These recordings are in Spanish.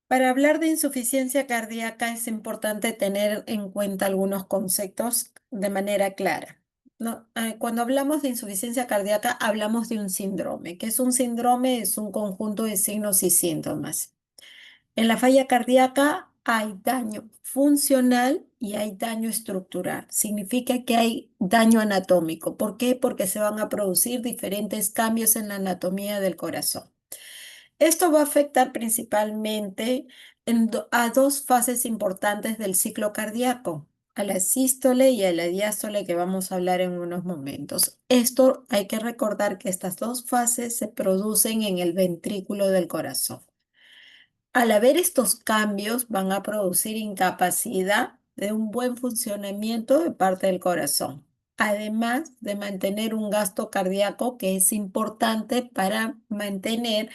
Para hablar de insuficiencia cardíaca es importante tener en cuenta algunos conceptos de manera clara, ¿no? Cuando hablamos de insuficiencia cardíaca, hablamos de un síndrome. ¿Qué es un síndrome? Es un conjunto de signos y síntomas. En la falla cardíaca hay daño funcional y hay daño estructural. Significa que hay daño anatómico. ¿Por qué? Porque se van a producir diferentes cambios en la anatomía del corazón. Esto va a afectar principalmente a dos fases importantes del ciclo cardíaco, a la sístole y a la diástole que vamos a hablar en unos momentos. Esto hay que recordar que estas dos fases se producen en el ventrículo del corazón. Al haber estos cambios, van a producir incapacidad de un buen funcionamiento de parte del corazón, además de mantener un gasto cardíaco que es importante para mantener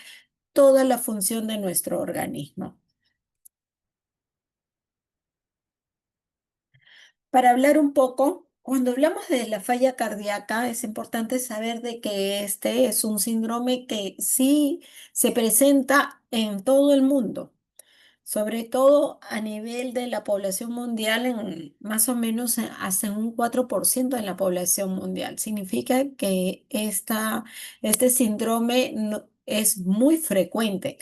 toda la función de nuestro organismo. Para hablar un poco, cuando hablamos de la falla cardíaca, es importante saber de que este es un síndrome que sí se presenta en todo el mundo, sobre todo a nivel de la población mundial, en más o menos hasta un 4% de la población mundial. Significa que este síndrome es muy frecuente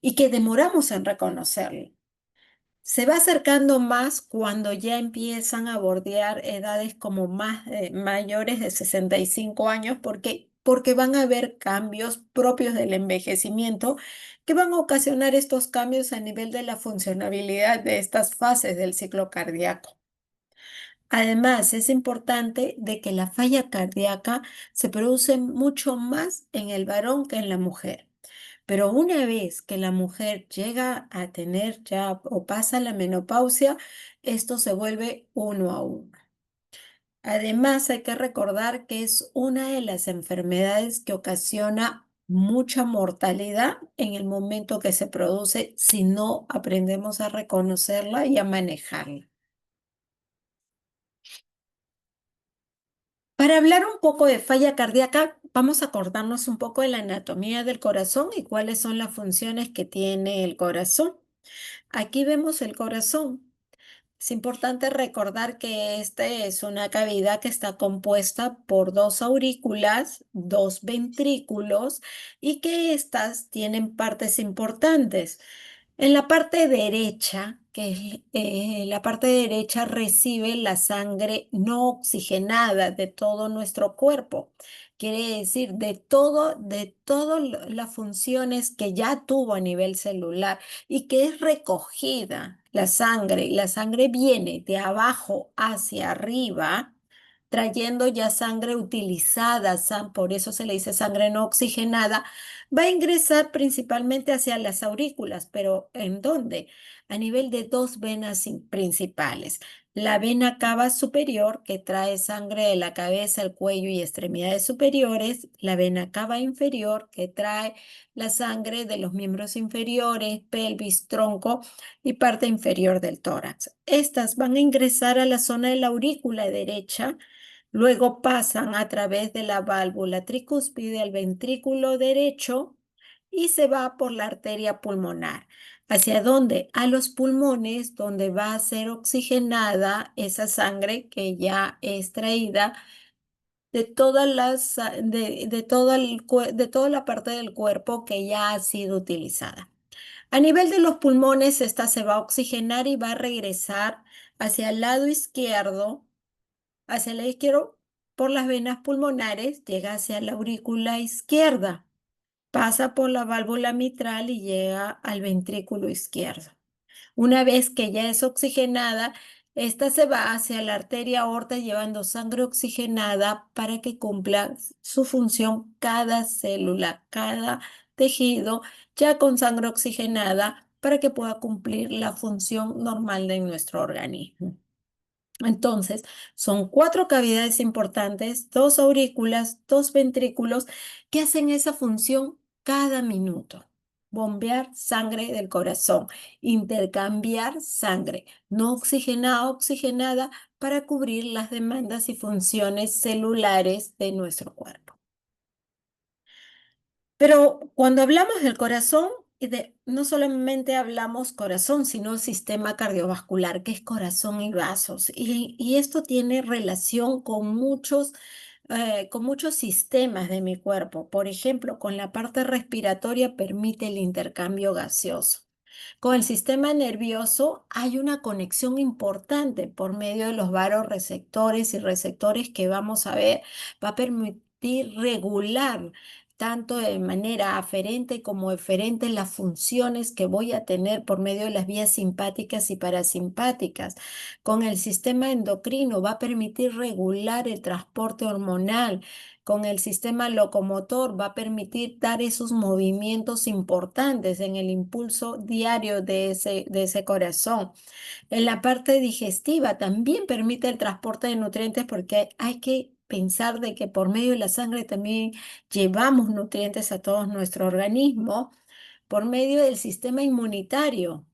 y que demoramos en reconocerlo. Se va acercando más cuando ya empiezan a bordear edades como mayores de 65 años, porque van a haber cambios propios del envejecimiento que van a ocasionar estos cambios a nivel de la funcionabilidad de estas fases del ciclo cardíaco. Además, es importante de que la falla cardíaca se produce mucho más en el varón que en la mujer. Pero una vez que la mujer llega a tener ya o pasa la menopausia, esto se vuelve uno a uno. Además, hay que recordar que es una de las enfermedades que ocasiona mucha mortalidad en el momento que se produce si no aprendemos a reconocerla y a manejarla. Para hablar un poco de falla cardíaca, vamos a acordarnos un poco de la anatomía del corazón y cuáles son las funciones que tiene el corazón. Aquí vemos el corazón. Es importante recordar que este es una cavidad que está compuesta por dos aurículas, dos ventrículos y que estas tienen partes importantes. En la parte derecha, la parte derecha recibe la sangre no oxigenada de todo nuestro cuerpo. Quiere decir, de todas las funciones que ya tuvo a nivel celular y que es recogida la sangre. La sangre viene de abajo hacia arriba, trayendo ya sangre utilizada, por eso se le dice sangre no oxigenada, va a ingresar principalmente hacia las aurículas, pero ¿en dónde? A nivel de dos venas principales. La vena cava superior, que trae sangre de la cabeza, el cuello y extremidades superiores. La vena cava inferior, que trae la sangre de los miembros inferiores, pelvis, tronco y parte inferior del tórax. Estas van a ingresar a la zona de la aurícula derecha, luego pasan a través de la válvula tricúspide al ventrículo derecho y se va por la arteria pulmonar. ¿Hacia dónde? A los pulmones, donde va a ser oxigenada esa sangre que ya es traída de todas de toda la parte del cuerpo que ya ha sido utilizada. A nivel de los pulmones, esta se va a oxigenar y va a regresar hacia el lado izquierdo, hacia el lado izquierdo por las venas pulmonares, llega hacia la aurícula izquierda, pasa por la válvula mitral y llega al ventrículo izquierdo. Una vez que ya es oxigenada, esta se va hacia la arteria aorta llevando sangre oxigenada para que cumpla su función cada célula, cada tejido, ya con sangre oxigenada para que pueda cumplir la función normal de nuestro organismo. Entonces, son cuatro cavidades importantes, dos aurículas, dos ventrículos que hacen esa función cada minuto. Bombear sangre del corazón, intercambiar sangre no oxigenada, oxigenada para cubrir las demandas y funciones celulares de nuestro cuerpo. Pero cuando hablamos del corazón, no solamente hablamos corazón, sino sistema cardiovascular, que es corazón y vasos. Y esto tiene relación con muchos sistemas de mi cuerpo. Por ejemplo, con la parte respiratoria permite el intercambio gaseoso. Con el sistema nervioso hay una conexión importante por medio de los varoreceptores y receptores que vamos a ver. Va a permitir regular tanto de manera aferente como eferente las funciones que voy a tener por medio de las vías simpáticas y parasimpáticas. Con el sistema endocrino va a permitir regular el transporte hormonal. Con el sistema locomotor va a permitir dar esos movimientos importantes en el impulso diario de ese corazón. En la parte digestiva también permite el transporte de nutrientes porque hay que pensar de que por medio de la sangre también llevamos nutrientes a todo nuestro organismo por medio del sistema inmunitario.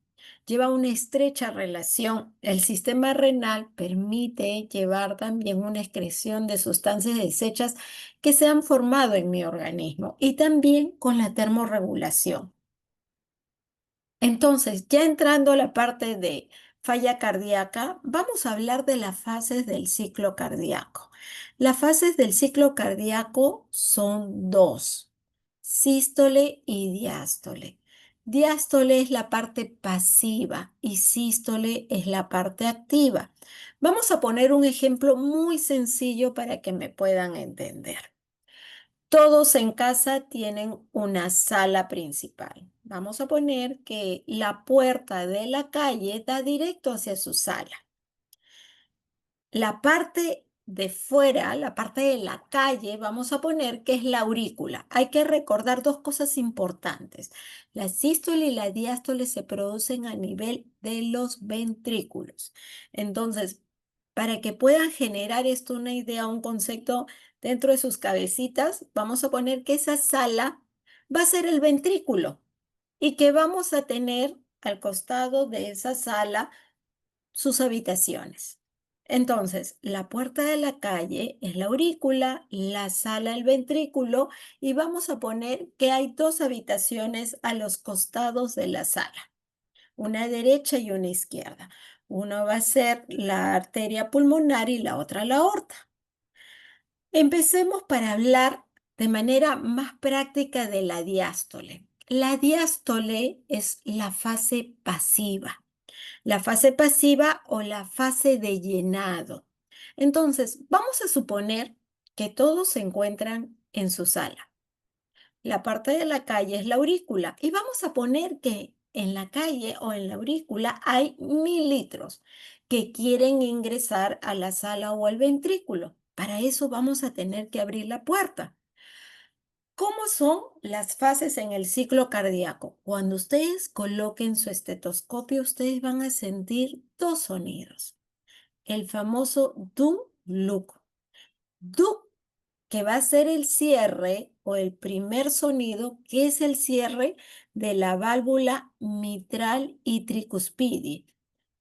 Lleva una estrecha relación. El sistema renal permite llevar también una excreción de sustancias desechas que se han formado en mi organismo y también con la termorregulación. Entonces, ya entrando a la parte de falla cardíaca, vamos a hablar de las fases del ciclo cardíaco. Las fases del ciclo cardíaco son dos, sístole y diástole. Diástole es la parte pasiva y sístole es la parte activa. Vamos a poner un ejemplo muy sencillo para que me puedan entender. Todos en casa tienen una sala principal. Vamos a poner que la puerta de la calle da directo hacia su sala. La parte de fuera, la parte de la calle, vamos a poner que es la aurícula. Hay que recordar dos cosas importantes. La sístole y la diástole se producen a nivel de los ventrículos. Entonces, para que puedan generar esto una idea, un concepto dentro de sus cabecitas, vamos a poner que esa sala va a ser el ventrículo y que vamos a tener al costado de esa sala sus habitaciones. Entonces, la puerta de la calle es la aurícula, la sala el ventrículo y vamos a poner que hay dos habitaciones a los costados de la sala, una derecha y una izquierda. Uno va a ser la arteria pulmonar y la otra la aorta. Empecemos para hablar de manera más práctica de la diástole. La diástole es la fase pasiva. La fase pasiva o la fase de llenado. Entonces, vamos a suponer que todos se encuentran en su sala. La parte de la calle es la aurícula y vamos a poner que en la calle o en la aurícula hay 1000 litros que quieren ingresar a la sala o al ventrículo. Para eso vamos a tener que abrir la puerta. ¿Cómo son las fases en el ciclo cardíaco? Cuando ustedes coloquen su estetoscopio, ustedes van a sentir dos sonidos. El famoso du-luk. Du, que va a ser el cierre o el primer sonido, que es el cierre de la válvula mitral y tricuspidia,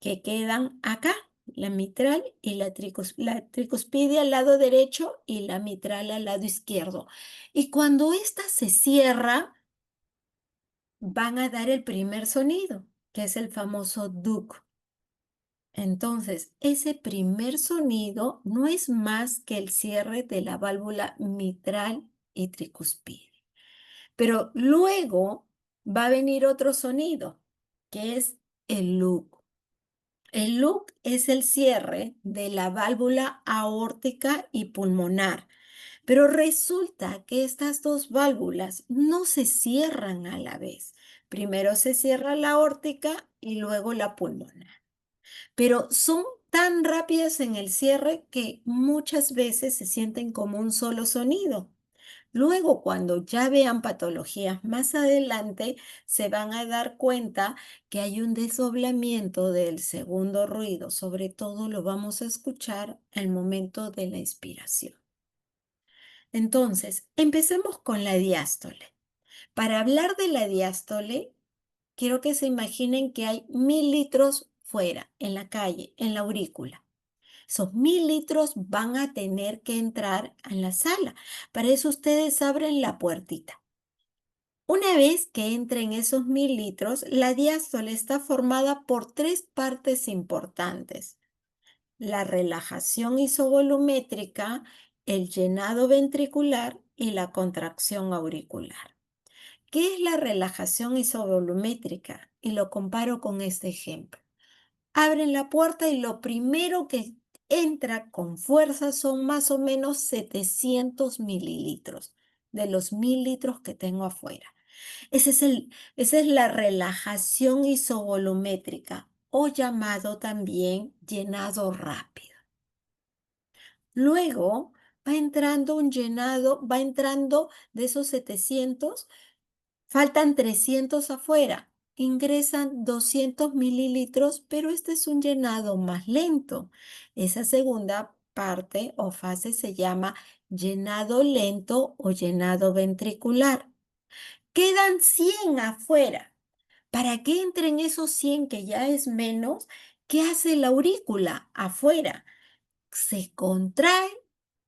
que quedan acá, la mitral y la tricuspidia al lado derecho y la mitral al lado izquierdo. Y cuando esta se cierra, van a dar el primer sonido, que es el famoso duk. Entonces, ese primer sonido no es más que el cierre de la válvula mitral y tricuspidia. Pero luego va a venir otro sonido, que es el loop. El loop es el cierre de la válvula aórtica y pulmonar. Pero resulta que estas dos válvulas no se cierran a la vez. Primero se cierra la aórtica y luego la pulmonar. Pero son tan rápidas en el cierre que muchas veces se sienten como un solo sonido. Luego, cuando ya vean patologías más adelante, se van a dar cuenta que hay un desdoblamiento del segundo ruido. Sobre todo lo vamos a escuchar al momento de la inspiración. Entonces, empecemos con la diástole. Para hablar de la diástole, quiero que se imaginen que hay 1000 litros fuera, en la calle, en la aurícula. Esos 1000 litros van a tener que entrar en la sala. Para eso ustedes abren la puertita. Una vez que entren esos 1000 litros, la diástole está formada por tres partes importantes: la relajación isovolumétrica, el llenado ventricular y la contracción auricular. ¿Qué es la relajación isovolumétrica? Y lo comparo con este ejemplo. Abren la puerta y lo primero que entra con fuerza son más o menos 700 mililitros de los 1000 litros que tengo afuera. Esa es la relajación isovolumétrica, o llamado también llenado rápido. Luego va entrando un llenado, va entrando de esos 700, faltan 300 afuera. Ingresan 200 mililitros, pero este es un llenado más lento. Esa segunda parte o fase se llama llenado lento o llenado ventricular. Quedan 100 afuera. Para que entren esos 100, que ya es menos, ¿qué hace la aurícula afuera? Se contrae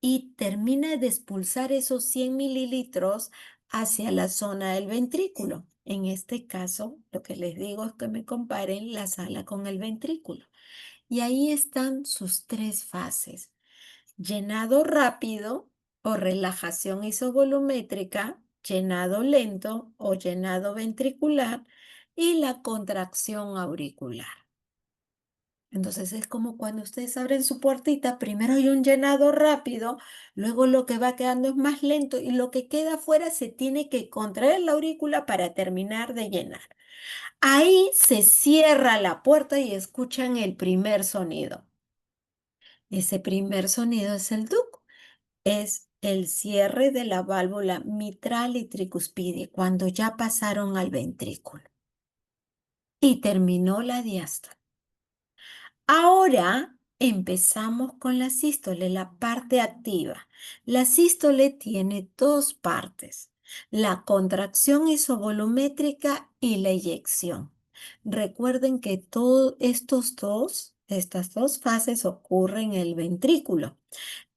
y termina de expulsar esos 100 mililitros hacia la zona del ventrículo. En este caso, lo que les digo es que me comparen la sala con el ventrículo. Y ahí están sus tres fases: llenado rápido o relajación isovolumétrica, llenado lento o llenado ventricular y la contracción auricular. Entonces es como cuando ustedes abren su puertita, primero hay un llenado rápido, luego lo que va quedando es más lento y lo que queda afuera se tiene que contraer la aurícula para terminar de llenar. Ahí se cierra la puerta y escuchan el primer sonido. Ese primer sonido es el duc, es el cierre de la válvula mitral y tricuspide cuando ya pasaron al ventrículo y terminó la diástole. Ahora empezamos con la sístole, la parte activa. La sístole tiene dos partes: la contracción isovolumétrica y la eyección. Recuerden que estas dos fases ocurren en el ventrículo.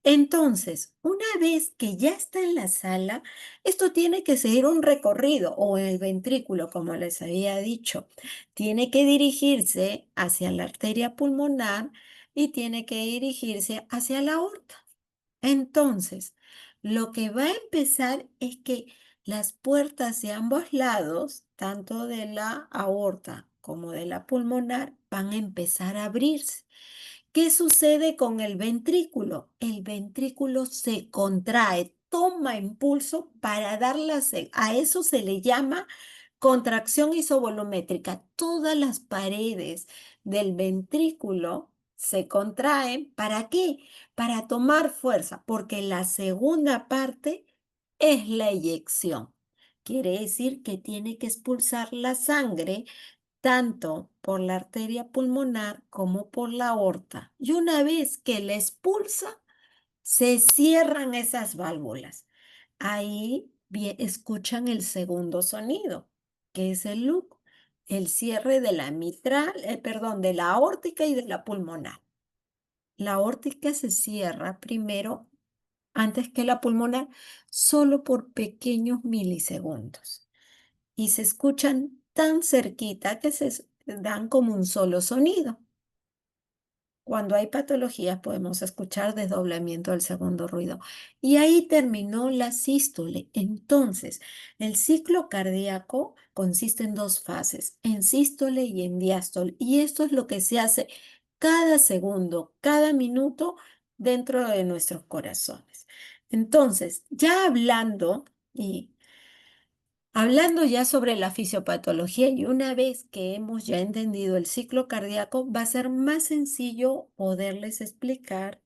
Entonces, una vez que ya está en la sala, esto tiene que seguir un recorrido, o en el ventrículo, como les había dicho. Tiene que dirigirse hacia la arteria pulmonar y tiene que dirigirse hacia la aorta. Entonces, lo que va a empezar es que las puertas de ambos lados, tanto de la aorta como de la pulmonar, van a empezar a abrirse. ¿Qué sucede con el ventrículo? El ventrículo se contrae, toma impulso para a eso se le llama contracción isovolumétrica. Todas las paredes del ventrículo se contraen. ¿Para qué? Para tomar fuerza, porque la segunda parte es la eyección. Quiere decir que tiene que expulsar la sangre tanto por la arteria pulmonar como por la aorta. Y una vez que la expulsa, se cierran esas válvulas. Ahí escuchan el segundo sonido, que es el LUC, el cierre de la mitral, perdón, de la aórtica y de la pulmonar. La aórtica se cierra primero, antes que la pulmonar, solo por pequeños milisegundos. Y se escuchan tan cerquita que dan como un solo sonido. Cuando hay patologías podemos escuchar desdoblamiento del segundo ruido. Y ahí terminó la sístole. Entonces, el ciclo cardíaco consiste en dos fases: en sístole y en diástole. Y esto es lo que se hace cada segundo, cada minuto dentro de nuestros corazones. Entonces, ya hablando ya sobre la fisiopatología, y una vez que hemos ya entendido el ciclo cardíaco, va a ser más sencillo poderles explicar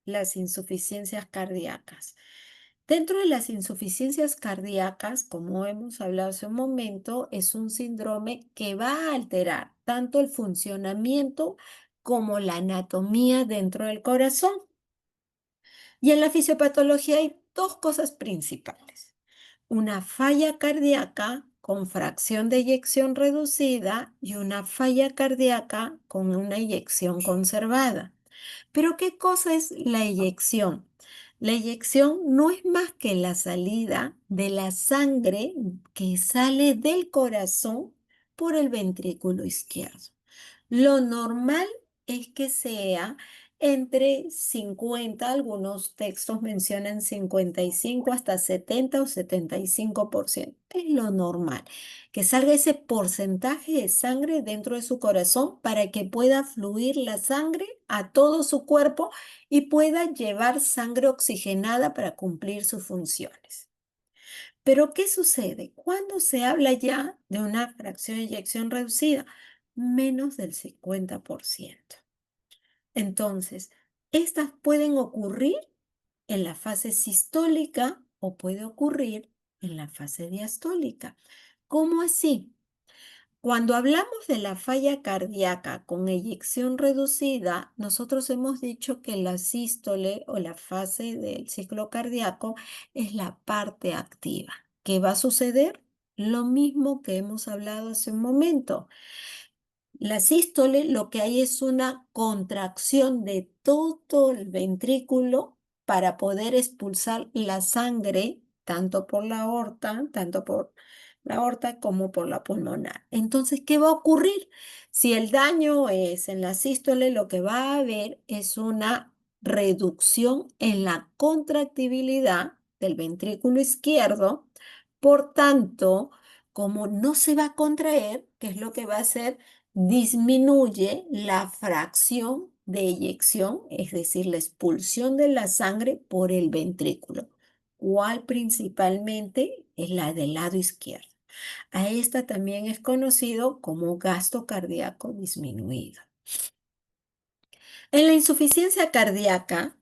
las insuficiencias cardíacas. Dentro de las insuficiencias cardíacas, como hemos hablado hace un momento, es un síndrome que va a alterar tanto el funcionamiento como la anatomía dentro del corazón. Y en la fisiopatología hay dos cosas principales: una falla cardíaca con fracción de eyección reducida y una falla cardíaca con una eyección conservada. Pero ¿qué cosa es la eyección? La eyección no es más que la salida de la sangre que sale del corazón por el ventrículo izquierdo. Lo normal es que sea entre 50, algunos textos mencionan 55 hasta 70 o 75%. Es lo normal, que salga ese porcentaje de sangre dentro de su corazón para que pueda fluir la sangre a todo su cuerpo y pueda llevar sangre oxigenada para cumplir sus funciones. Pero, ¿qué sucede? Cuando se habla ya de una fracción de eyección reducida, menos del 50%. Entonces, estas pueden ocurrir en la fase sistólica o puede ocurrir en la fase diastólica. ¿Cómo así? Cuando hablamos de la falla cardíaca con eyección reducida, nosotros hemos dicho que la sístole o la fase del ciclo cardíaco es la parte activa. ¿Qué va a suceder? Lo mismo que hemos hablado hace un momento. La sístole lo que hay es una contracción de todo el ventrículo para poder expulsar la sangre, tanto por la aorta como por la pulmonar. Entonces, ¿qué va a ocurrir? Si el daño es en la sístole, lo que va a haber es una reducción en la contractibilidad del ventrículo izquierdo. Por tanto, como no se va a contraer, ¿qué es lo que va a hacer? Disminuye la fracción de eyección, es decir, la expulsión de la sangre por el ventrículo, cual principalmente es la del lado izquierdo. A esta también es conocido como gasto cardíaco disminuido. En la insuficiencia cardíaca,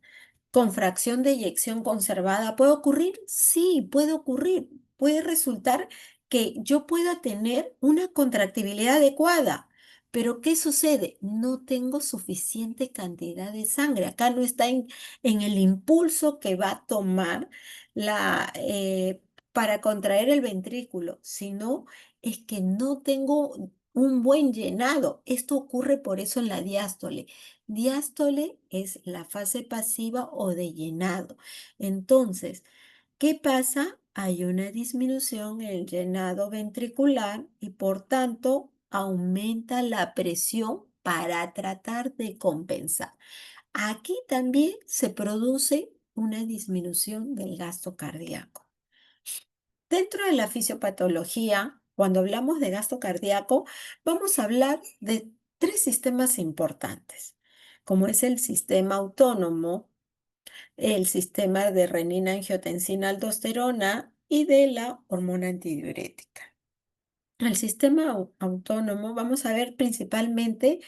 ¿con fracción de eyección conservada puede ocurrir? Sí, puede ocurrir. Puede resultar que yo pueda tener una contractibilidad adecuada. Pero ¿qué sucede? No tengo suficiente cantidad de sangre. Acá no está en el impulso que va a tomar para contraer el ventrículo, sino es que no tengo un buen llenado. Esto ocurre por eso en la diástole. Diástole es la fase pasiva o de llenado. Entonces, ¿qué pasa? Hay una disminución en el llenado ventricular y por tanto aumenta la presión para tratar de compensar. Aquí también se produce una disminución del gasto cardíaco. Dentro de la fisiopatología, cuando hablamos de gasto cardíaco, vamos a hablar de tres sistemas importantes, como es el sistema autónomo, el sistema de renina, angiotensina, aldosterona y de la hormona antidiurética. El sistema autónomo, vamos a ver principalmente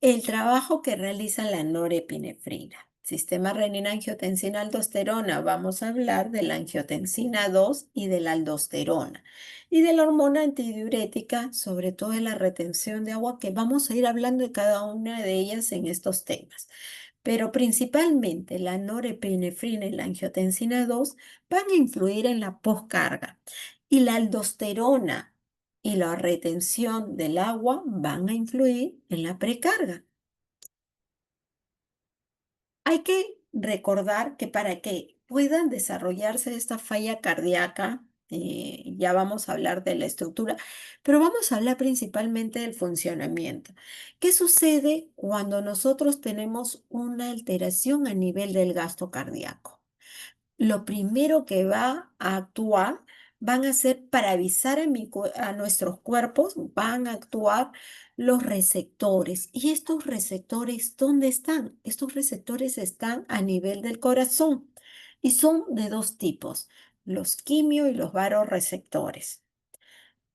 el trabajo que realiza la norepinefrina. Sistema renina-angiotensina-aldosterona. Vamos a hablar de la angiotensina 2 y de la aldosterona. Y de la hormona antidiurética, sobre todo de la retención de agua, que vamos a ir hablando de cada una de ellas en estos temas. Pero principalmente la norepinefrina y la angiotensina 2 van a influir en la poscarga. Y la aldosterona y la retención del agua van a influir en la precarga. Hay que recordar que para que puedan desarrollarse esta falla cardíaca, ya vamos a hablar de la estructura, pero vamos a hablar principalmente del funcionamiento. ¿Qué sucede cuando nosotros tenemos una alteración a nivel del gasto cardíaco? Lo primero que va a actuar van a ser para avisar a nuestros cuerpos, van a actuar los receptores. ¿Y estos receptores dónde están? Estos receptores están a nivel del corazón y son de dos tipos, los quimio y los varoreceptores.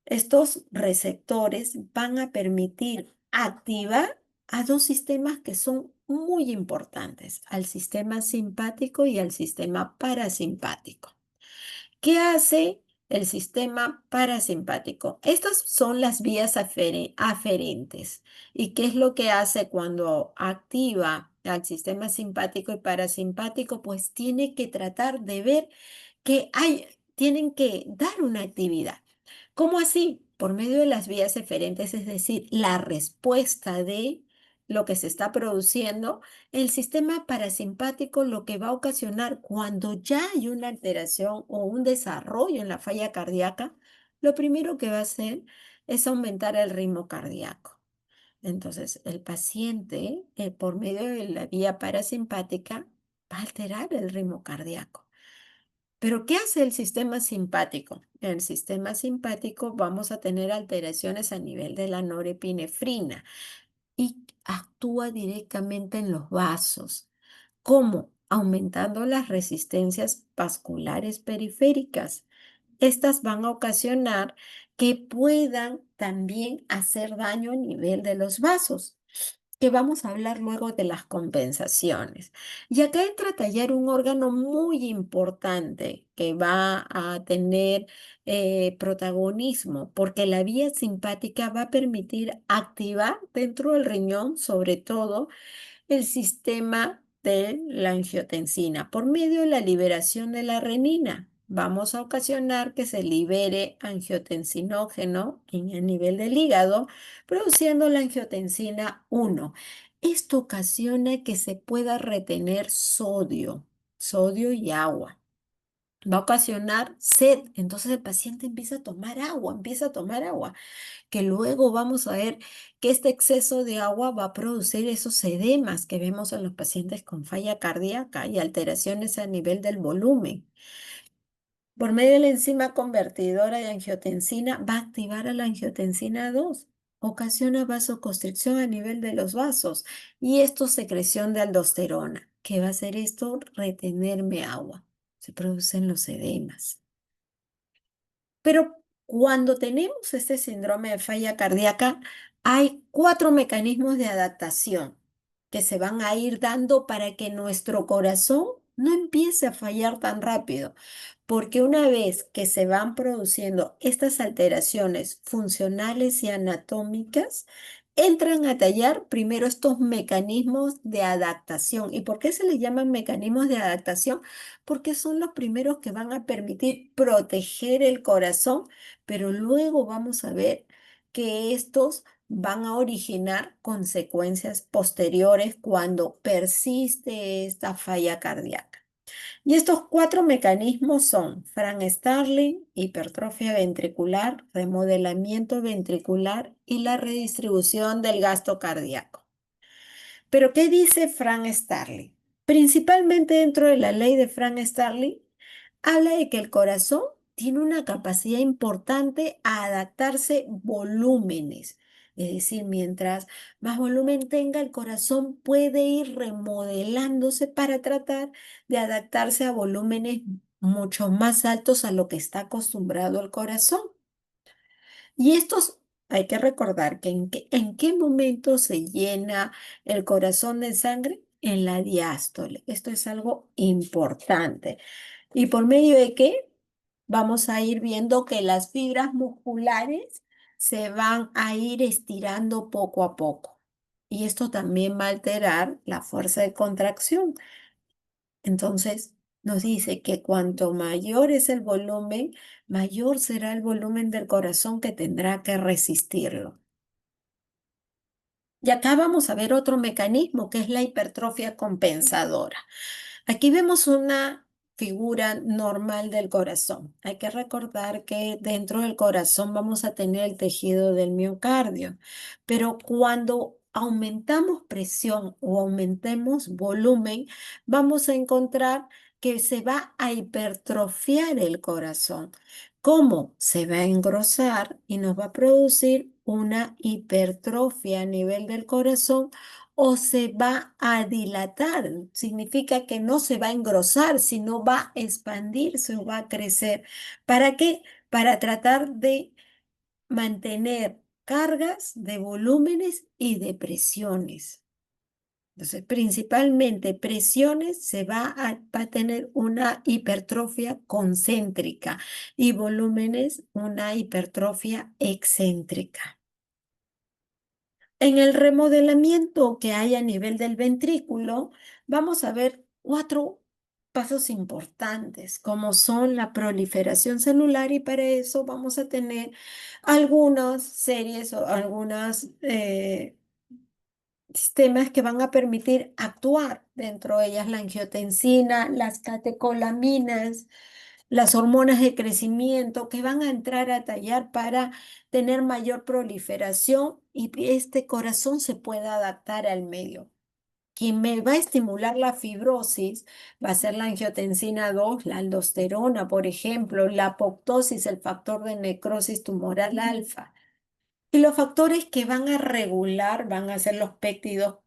Estos receptores van a permitir activar a dos sistemas que son muy importantes, al sistema simpático y al sistema parasimpático. ¿Qué hace el sistema parasimpático? Estas son las vías aferentes. ¿Y qué es lo que hace cuando activa al sistema simpático y parasimpático? Pues tiene que tratar de ver tienen que dar una actividad. ¿Cómo así? Por medio de las vías eferentes, es decir, la respuesta de lo que se está produciendo, el sistema parasimpático lo que va a ocasionar cuando ya hay una alteración o un desarrollo en la falla cardíaca, lo primero que va a hacer es aumentar el ritmo cardíaco. Entonces, el paciente, por medio de la vía parasimpática, va a alterar el ritmo cardíaco. Pero, ¿qué hace el sistema simpático? En el sistema simpático vamos a tener alteraciones a nivel de la norepinefrina y actúa directamente en los vasos. ¿Cómo? Aumentando las resistencias vasculares periféricas. Estas van a ocasionar que puedan también hacer daño a nivel de los vasos, que vamos a hablar luego de las compensaciones. Y acá entra a tallar un órgano muy importante que va a tener protagonismo, porque la vía simpática va a permitir activar dentro del riñón, sobre todo, el sistema de la angiotensina por medio de la liberación de la renina. Vamos a ocasionar que se libere angiotensinógeno en el nivel del hígado, produciendo la angiotensina 1. Esto ocasiona que se pueda retener sodio y agua. Va a ocasionar sed, entonces el paciente empieza a tomar agua, que luego vamos a ver que este exceso de agua va a producir esos edemas que vemos en los pacientes con falla cardíaca y alteraciones a nivel del volumen. Por medio de la enzima convertidora de angiotensina, va a activar a la angiotensina 2, ocasiona vasoconstricción a nivel de los vasos y esto secreción de aldosterona. ¿Qué va a hacer esto? Retenerme agua. Se producen los edemas. Pero cuando tenemos este síndrome de falla cardíaca, hay 4 mecanismos de adaptación que se van a ir dando para que nuestro corazón no empiece a fallar tan rápido. Porque una vez que se van produciendo estas alteraciones funcionales y anatómicas, entran a tallar primero estos mecanismos de adaptación. ¿Y por qué se les llaman mecanismos de adaptación? Porque son los primeros que van a permitir proteger el corazón, pero luego vamos a ver que estos van a originar consecuencias posteriores cuando persiste esta falla cardíaca. Y estos 4 mecanismos son Frank Starling, hipertrofia ventricular, remodelamiento ventricular y la redistribución del gasto cardíaco. Pero, ¿qué dice Frank Starling? Principalmente dentro de la ley de Frank Starling, habla de que el corazón tiene una capacidad importante a adaptarse volúmenes. Es decir, mientras más volumen tenga, el corazón puede ir remodelándose para tratar de adaptarse a volúmenes mucho más altos a lo que está acostumbrado el corazón. Y estos, hay que recordar que en qué momento se llena el corazón de sangre en la diástole. Esto es algo importante. ¿Y por medio de qué? Vamos a ir viendo que las fibras musculares se van a ir estirando poco a poco. Y esto también va a alterar la fuerza de contracción. Entonces, nos dice que cuanto mayor es el volumen, mayor será el volumen del corazón que tendrá que resistirlo. Y acá vamos a ver otro mecanismo que es la hipertrofia compensadora. Aquí vemos una figura normal del corazón. Hay que recordar que dentro del corazón vamos a tener el tejido del miocardio, pero cuando aumentamos presión o aumentemos volumen, vamos a encontrar que se va a hipertrofiar el corazón. ¿Cómo? Se va a engrosar y nos va a producir una hipertrofia a nivel del corazón o se va a dilatar. Significa que no se va a engrosar, sino va a expandirse o va a crecer. ¿Para qué? Para tratar de mantener cargas de volúmenes y de presiones. Entonces, principalmente presiones va a tener una hipertrofia concéntrica y volúmenes una hipertrofia excéntrica. En el remodelamiento que hay a nivel del ventrículo, vamos a ver 4 pasos importantes, como son la proliferación celular, y para eso vamos a tener algunas series o algunas sistemas que van a permitir actuar, dentro de ellas la angiotensina, las catecolaminas, las hormonas de crecimiento que van a entrar a tallar para tener mayor proliferación y que este corazón se pueda adaptar al medio. Quien me va a estimular la fibrosis va a ser la angiotensina 2, la aldosterona, por ejemplo, la apoptosis, el factor de necrosis tumoral alfa. Y los factores que van a regular van a ser los péptidos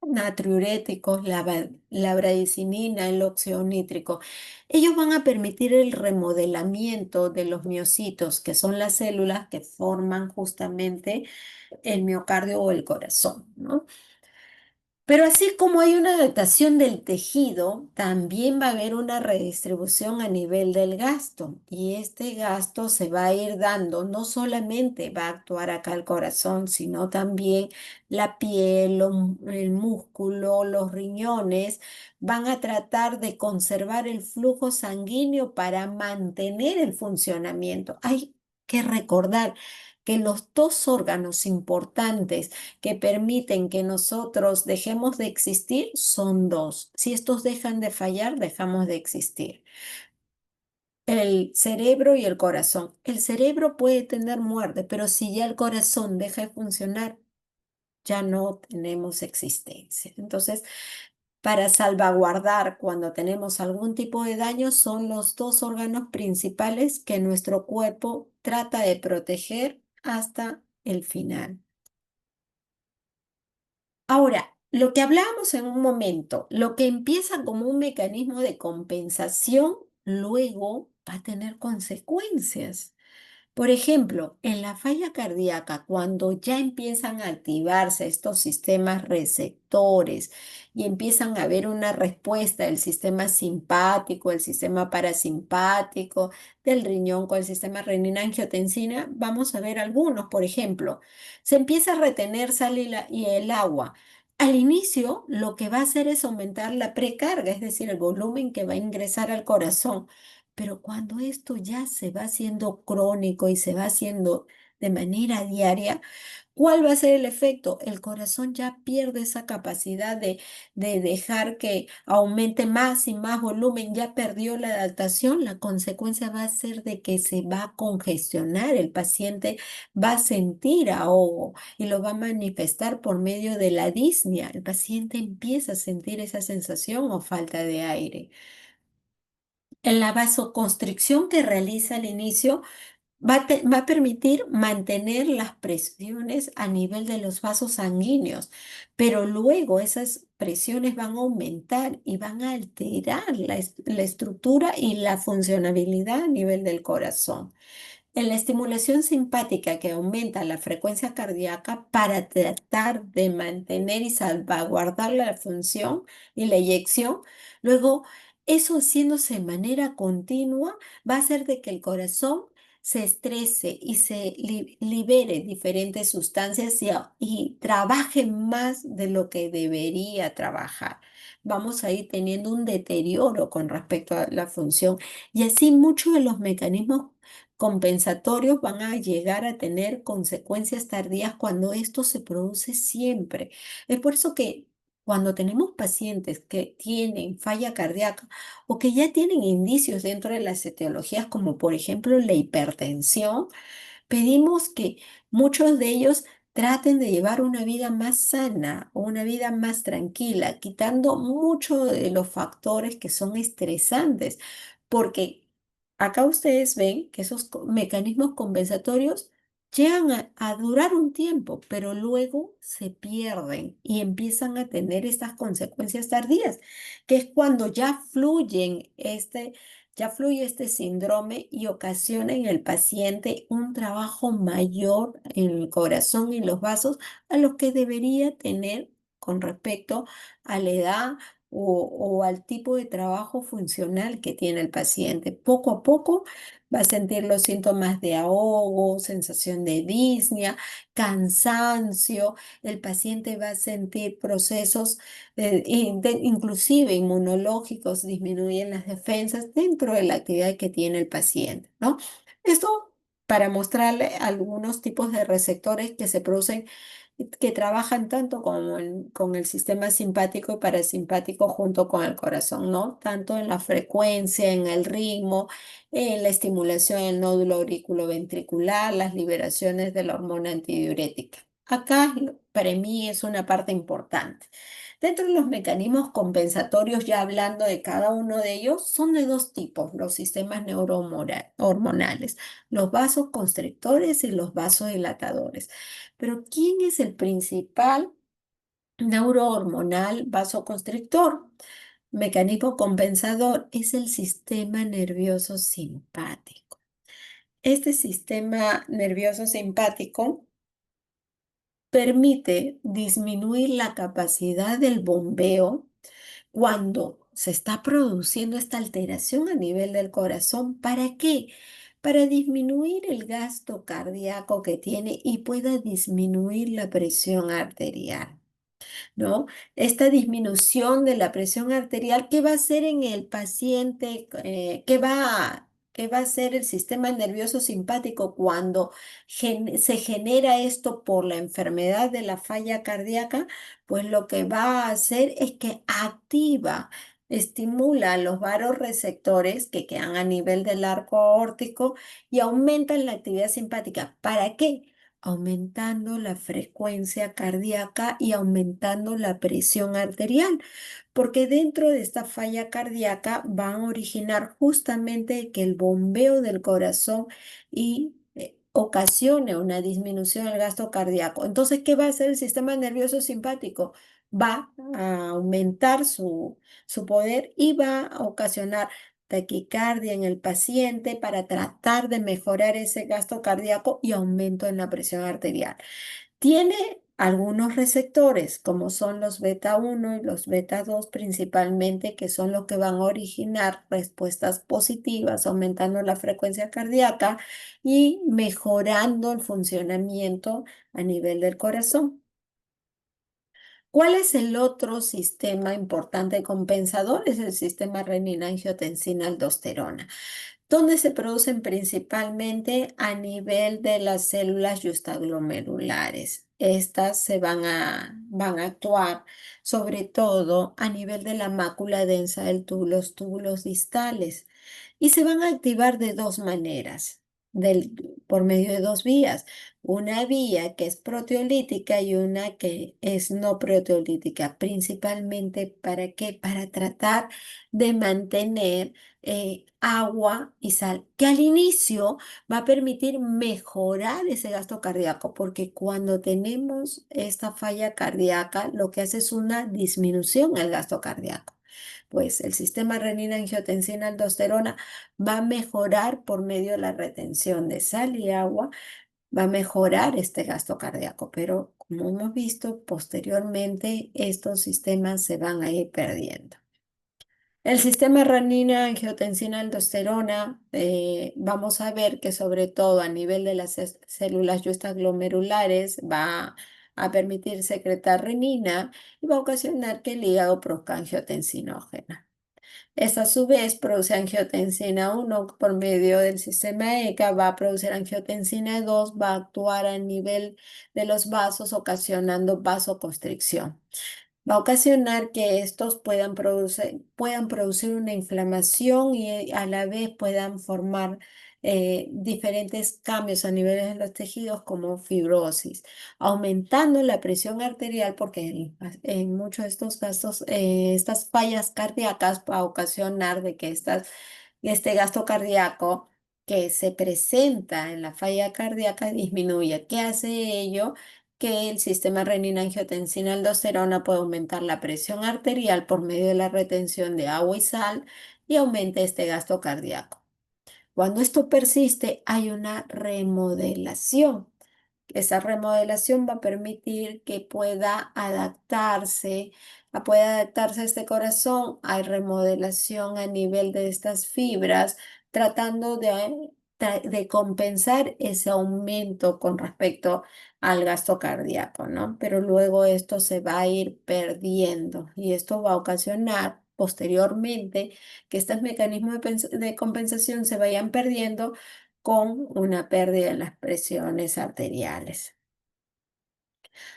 natriuréticos, la bradicininina, el óxido nítrico. Ellos van a permitir el remodelamiento de los miocitos, que son las células que forman justamente el miocardio o el corazón, ¿no? Pero así como hay una adaptación del tejido, también va a haber una redistribución a nivel del gasto. Y este gasto se va a ir dando, no solamente va a actuar acá el corazón, sino también la piel, el músculo, los riñones, van a tratar de conservar el flujo sanguíneo para mantener el funcionamiento. Hay que recordar que los dos órganos importantes que permiten que nosotros dejemos de existir son dos. Si estos dejan de fallar, dejamos de existir. El cerebro y el corazón. El cerebro puede tener muerte, pero si ya el corazón deja de funcionar, ya no tenemos existencia. Entonces, para salvaguardar cuando tenemos algún tipo de daño, son los dos órganos principales que nuestro cuerpo trata de proteger hasta el final. Ahora, lo que hablábamos en un momento, lo que empieza como un mecanismo de compensación, luego va a tener consecuencias. Por ejemplo, en la falla cardíaca, cuando ya empiezan a activarse estos sistemas receptores y empiezan a haber una respuesta del sistema simpático, el sistema parasimpático, del riñón con el sistema renina-angiotensina, vamos a ver algunos. Por ejemplo, se empieza a retener sal y el agua. Al inicio, lo que va a hacer es aumentar la precarga, es decir, el volumen que va a ingresar al corazón. Pero cuando esto ya se va haciendo crónico y se va haciendo de manera diaria, ¿cuál va a ser el efecto? El corazón ya pierde esa capacidad de dejar que aumente más y más volumen, ya perdió la adaptación. La consecuencia va a ser de que se va a congestionar, el paciente va a sentir ahogo y lo va a manifestar por medio de la disnea. El paciente empieza a sentir esa sensación o falta de aire. En la vasoconstricción que realiza al inicio va a permitir mantener las presiones a nivel de los vasos sanguíneos, pero luego esas presiones van a aumentar y van a alterar la estructura y la funcionabilidad a nivel del corazón. En la estimulación simpática que aumenta la frecuencia cardíaca para tratar de mantener y salvaguardar la función y la eyección, luego eso haciéndose de manera continua va a hacer de que el corazón se estrese y se libere diferentes sustancias y trabaje más de lo que debería trabajar. Vamos a ir teniendo un deterioro con respecto a la función y así muchos de los mecanismos compensatorios van a llegar a tener consecuencias tardías cuando esto se produce siempre. Es por eso que cuando tenemos pacientes que tienen falla cardíaca o que ya tienen indicios dentro de las etiologías, como por ejemplo la hipertensión, pedimos que muchos de ellos traten de llevar una vida más sana o una vida más tranquila, quitando muchos de los factores que son estresantes, porque acá ustedes ven que esos mecanismos compensatorios llegan a durar un tiempo, pero luego se pierden y empiezan a tener estas consecuencias tardías, que es cuando ya fluye este síndrome y ocasiona en el paciente un trabajo mayor en el corazón y los vasos a los que debería tener con respecto a la edad o al tipo de trabajo funcional que tiene el paciente. Poco a poco va a sentir los síntomas de ahogo, sensación de disnea, cansancio. El paciente va a sentir procesos inclusive inmunológicos, disminuyen las defensas dentro de la actividad que tiene el paciente, ¿no? Esto para mostrarle algunos tipos de receptores que se producen que trabajan tanto con el sistema simpático y parasimpático junto con el corazón, ¿no? Tanto en la frecuencia, en el ritmo, en la estimulación del nódulo auriculoventricular, las liberaciones de la hormona antidiurética. Acá, para mí, es una parte importante. Dentro de los mecanismos compensatorios, ya hablando de cada uno de ellos, son de dos tipos, los sistemas neurohormonales, los vasoconstrictores y los vasodilatadores. Pero ¿quién es el principal neurohormonal vasoconstrictor? Mecanismo compensador es el sistema nervioso simpático. Este sistema nervioso simpático permite disminuir la capacidad del bombeo cuando se está produciendo esta alteración a nivel del corazón. ¿Para qué? Para disminuir el gasto cardíaco que tiene y pueda disminuir la presión arterial. ¿No? Esta disminución de la presión arterial, ¿qué va a hacer en el paciente? ¿Qué va a hacer el sistema nervioso simpático cuando se genera esto por la enfermedad de la falla cardíaca? Pues lo que va a hacer es que estimula los vasoreceptores que quedan a nivel del arco aórtico y aumentan la actividad simpática. ¿Para qué? Aumentando la frecuencia cardíaca y aumentando la presión arterial, porque dentro de esta falla cardíaca van a originar justamente que el bombeo del corazón y ocasione una disminución del gasto cardíaco. Entonces, ¿qué va a hacer el sistema nervioso simpático? Va a aumentar su poder y va a ocasionar taquicardia en el paciente para tratar de mejorar ese gasto cardíaco y aumento en la presión arterial. Tiene algunos receptores, como son los beta 1 y los beta 2 principalmente, que son los que van a originar respuestas positivas, aumentando la frecuencia cardíaca y mejorando el funcionamiento a nivel del corazón. ¿Cuál es el otro sistema importante compensador? Es el sistema renina-angiotensina-aldosterona, donde se producen principalmente a nivel de las células justaglomerulares. Estas van a actuar sobre todo a nivel de la mácula densa los túbulos distales, y se van a activar de dos maneras, por medio de dos vías. Una vía que es proteolítica y una que es no proteolítica, principalmente ¿para qué? Para tratar de mantener agua y sal, que al inicio va a permitir mejorar ese gasto cardíaco, porque cuando tenemos esta falla cardíaca, lo que hace es una disminución del gasto cardíaco. Pues el sistema renina-angiotensina-aldosterona va a mejorar por medio de la retención de sal y agua, va a mejorar este gasto cardíaco, pero como hemos visto posteriormente, estos sistemas se van a ir perdiendo. El sistema renina-angiotensina-aldosterona, vamos a ver que sobre todo a nivel de las células justaglomerulares va a permitir secretar renina y va a ocasionar que el hígado produzca angiotensinógena. Esta a su vez produce angiotensina 1 por medio del sistema ECA, va a producir angiotensina 2, va a actuar a nivel de los vasos ocasionando vasoconstricción. Va a ocasionar que estos puedan producir una inflamación y a la vez puedan formar diferentes cambios a niveles de los tejidos como fibrosis, aumentando la presión arterial porque en muchos de estos casos estas fallas cardíacas va a ocasionar de que este gasto cardíaco que se presenta en la falla cardíaca disminuya. ¿Qué hace ello? Que el sistema renina-angiotensina-aldosterona puede aumentar la presión arterial por medio de la retención de agua y sal y aumente este gasto cardíaco. Cuando esto persiste, hay una remodelación. Esa remodelación va a permitir que pueda adaptarse a este corazón. Hay remodelación a nivel de estas fibras, tratando de compensar ese aumento con respecto al gasto cardíaco, ¿no? Pero luego esto se va a ir perdiendo y esto va a ocasionar posteriormente que estos mecanismos de compensación se vayan perdiendo con una pérdida en las presiones arteriales.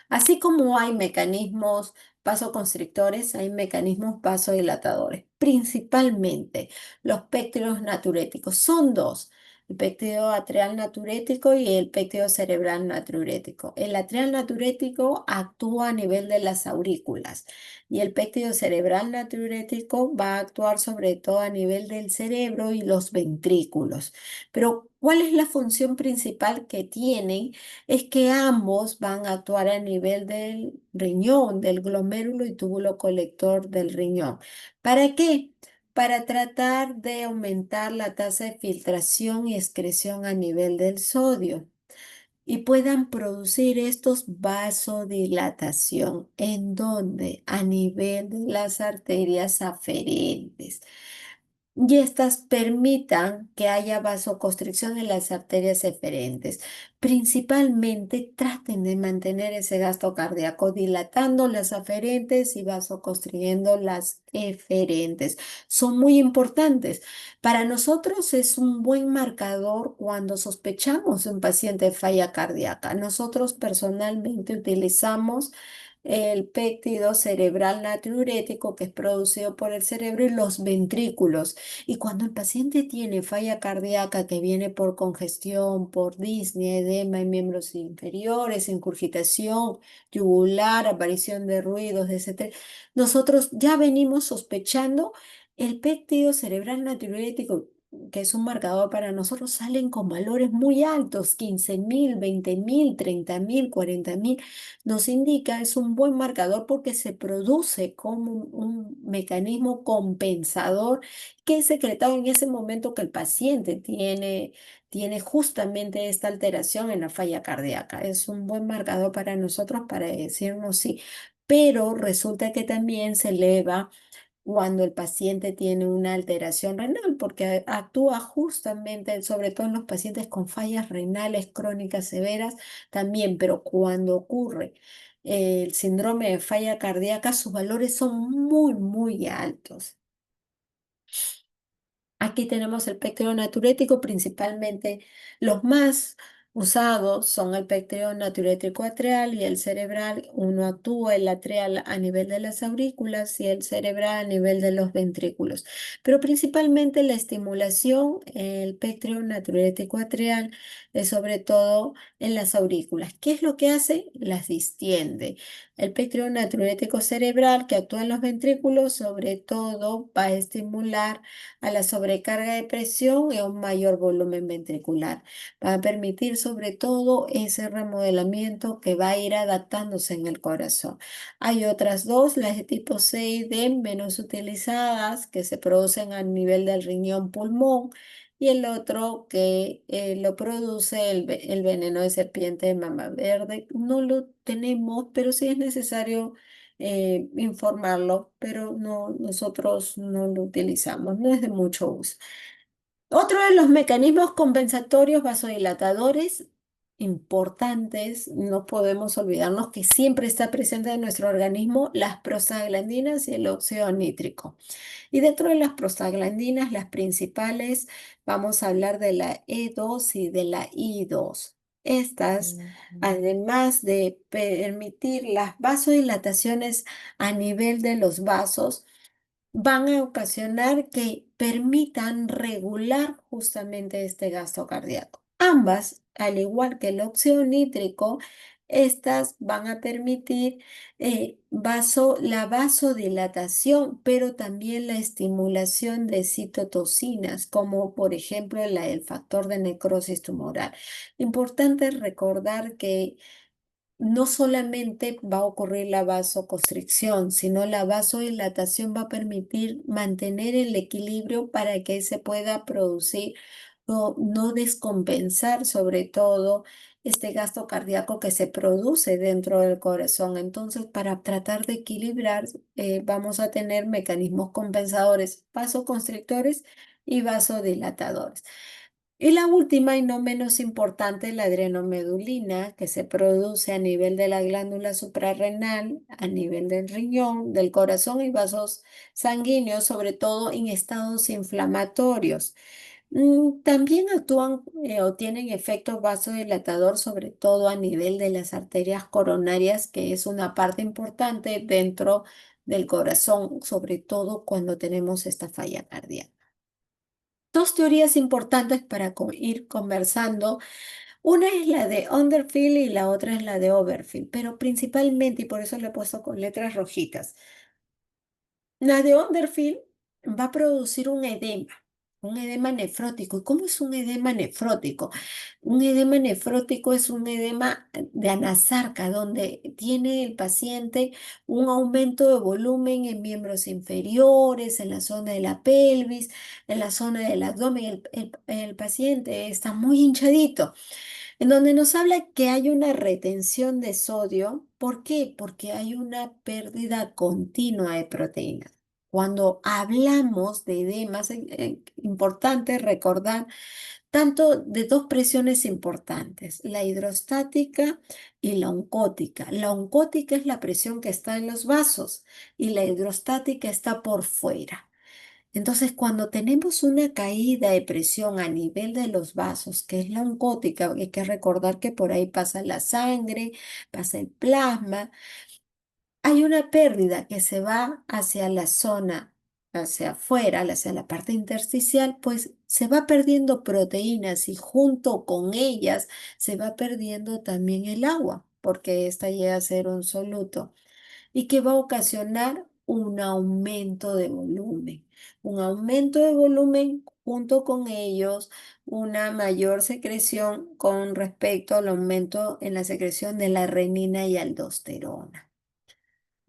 Así como hay mecanismos vasoconstrictores, hay mecanismos vasodilatadores. Principalmente los péptidos natriuréticos. Son dos, el péptido atrial natriurético y el péptido cerebral natriurético. El atrial natriurético actúa a nivel de las aurículas y el péptido cerebral natriurético va a actuar sobre todo a nivel del cerebro y los ventrículos. Pero, ¿cuál es la función principal que tienen? Es que ambos van a actuar a nivel del riñón, del glomérulo y túbulo colector del riñón. ¿Para qué? Para tratar de aumentar la tasa de filtración y excreción a nivel del sodio y puedan producir estos vasodilatación. ¿En dónde? A nivel de las arterias aferentes y estas permitan que haya vasoconstricción en las arterias eferentes. Principalmente traten de mantener ese gasto cardíaco dilatando las aferentes y vasoconstriyendo las eferentes. Son muy importantes. Para nosotros es un buen marcador cuando sospechamos de un paciente de falla cardíaca. Nosotros personalmente utilizamos el péptido cerebral natriurético que es producido por el cerebro y los ventrículos. Y cuando el paciente tiene falla cardíaca que viene por congestión, por disnea, edema en miembros inferiores, incurgitación yugular, aparición de ruidos, etc., nosotros ya venimos sospechando el péptido cerebral natriurético, que es un marcador para nosotros, salen con valores muy altos, 15.000, 20.000, 30.000, 40.000. Nos indica, es un buen marcador porque se produce como un mecanismo compensador que es secretado en ese momento que el paciente tiene justamente esta alteración en la falla cardíaca. Es un buen marcador para nosotros para decirnos sí, pero resulta que también se eleva cuando el paciente tiene una alteración renal, porque actúa justamente, sobre todo en los pacientes con fallas renales crónicas severas también, pero cuando ocurre el síndrome de falla cardíaca, sus valores son muy, muy altos. Aquí tenemos el pecteo natriurético, principalmente los más usados son el pecteo natriurético atrial y el cerebral. Uno actúa el atrial a nivel de las aurículas y el cerebral a nivel de los ventrículos. Pero principalmente la estimulación, el pecteo natriurético atrial, es sobre todo en las aurículas. ¿Qué es lo que hace? Las distiende. El pecteo natriurético cerebral que actúa en los ventrículos, sobre todo va a estimular a la sobrecarga de presión y a un mayor volumen ventricular. Va a permitir sobre todo ese remodelamiento que va a ir adaptándose en el corazón. Hay otras dos, las de tipo C y D, menos utilizadas, que se producen a nivel del riñón pulmón. Y el otro que lo produce el veneno de serpiente de mama verde. No lo tenemos, pero sí es necesario informarlo, pero no, nosotros no lo utilizamos, no es de mucho uso. Otro de los mecanismos compensatorios vasodilatadores importantes, no podemos olvidarnos que siempre está presente en nuestro organismo las prostaglandinas y el óxido nítrico. Y dentro de las prostaglandinas, las principales, vamos a hablar de la E2 y de la I2. Estas, Ujú. además de permitir las vasodilataciones a nivel de los vasos, van a ocasionar que permitan regular justamente este gasto cardíaco. Ambas, al igual que el óxido nítrico, estas van a permitir la vasodilatación, pero también la estimulación de citotoxinas, como por ejemplo el factor de necrosis tumoral. Importante recordar que no solamente va a ocurrir la vasoconstricción, sino la vasodilatación va a permitir mantener el equilibrio para que se pueda producir o no descompensar sobre todo este gasto cardíaco que se produce dentro del corazón. Entonces, para tratar de equilibrar, vamos a tener mecanismos compensadores, vasoconstrictores y vasodilatadores. Y la última y no menos importante, la adrenomedulina, que se produce a nivel de la glándula suprarrenal, a nivel del riñón, del corazón y vasos sanguíneos, sobre todo en estados inflamatorios. También actúan o tienen efecto vasodilatador, sobre todo a nivel de las arterias coronarias, que es una parte importante dentro del corazón, sobre todo cuando tenemos esta falla cardíaca. Dos teorías importantes para ir conversando. Una es la de Underfield y la otra es la de Overfield, pero principalmente, y por eso le he puesto con letras rojitas. La de Underfield va a producir un edema nefrótico. ¿Y cómo es un edema nefrótico? Un edema nefrótico es un edema de anasarca, donde tiene el paciente un aumento de volumen en miembros inferiores, en la zona de la pelvis, en la zona del abdomen. El paciente está muy hinchadito en donde nos habla que hay una retención de sodio. ¿Por qué? Porque hay una pérdida continua de proteínas. Cuando hablamos de edemas, es importante recordar tanto de dos presiones importantes, la hidrostática y la oncótica. La oncótica es la presión que está en los vasos y la hidrostática está por fuera. Entonces, cuando tenemos una caída de presión a nivel de los vasos, que es la oncótica, hay que recordar que por ahí pasa la sangre, pasa el plasma, hay una pérdida que se va hacia la zona, hacia afuera, hacia la parte intersticial, pues se va perdiendo proteínas y junto con ellas se va perdiendo también el agua, porque esta llega a ser un soluto y que va a ocasionar un aumento de volumen. Un aumento de volumen junto con ellos, una mayor secreción con respecto al aumento en la secreción de la renina y aldosterona.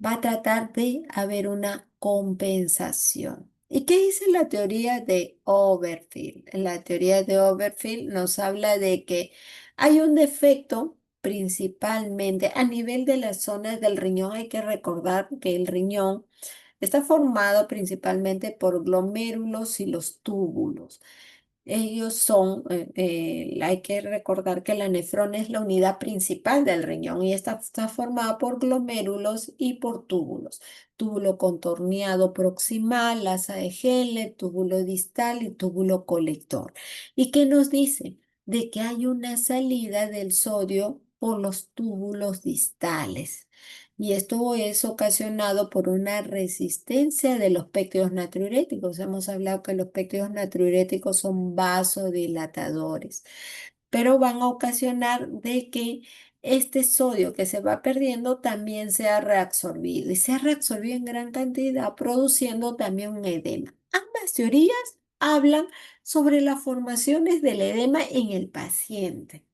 Va a tratar de haber una compensación. ¿Y qué dice la teoría de Overfield? La teoría de Overfield nos habla de que hay un defecto principalmente a nivel de las zonas del riñón. Hay que recordar que el riñón está formado principalmente por glomérulos y los túbulos. Ellos son, hay que recordar que la nefrona es la unidad principal del riñón y esta está formada por glomérulos y por túbulos. Túbulo contorneado proximal, asa de Henle, túbulo distal y túbulo colector. ¿Y qué nos dice? De que hay una salida del sodio por los túbulos distales. Y esto es ocasionado por una resistencia de los péptidos natriuréticos. Hemos hablado que los péptidos natriuréticos son vasodilatadores, pero van a ocasionar de que este sodio que se va perdiendo también sea reabsorbido y sea reabsorbido en gran cantidad, produciendo también un edema. Ambas teorías hablan sobre las formaciones del edema en el paciente.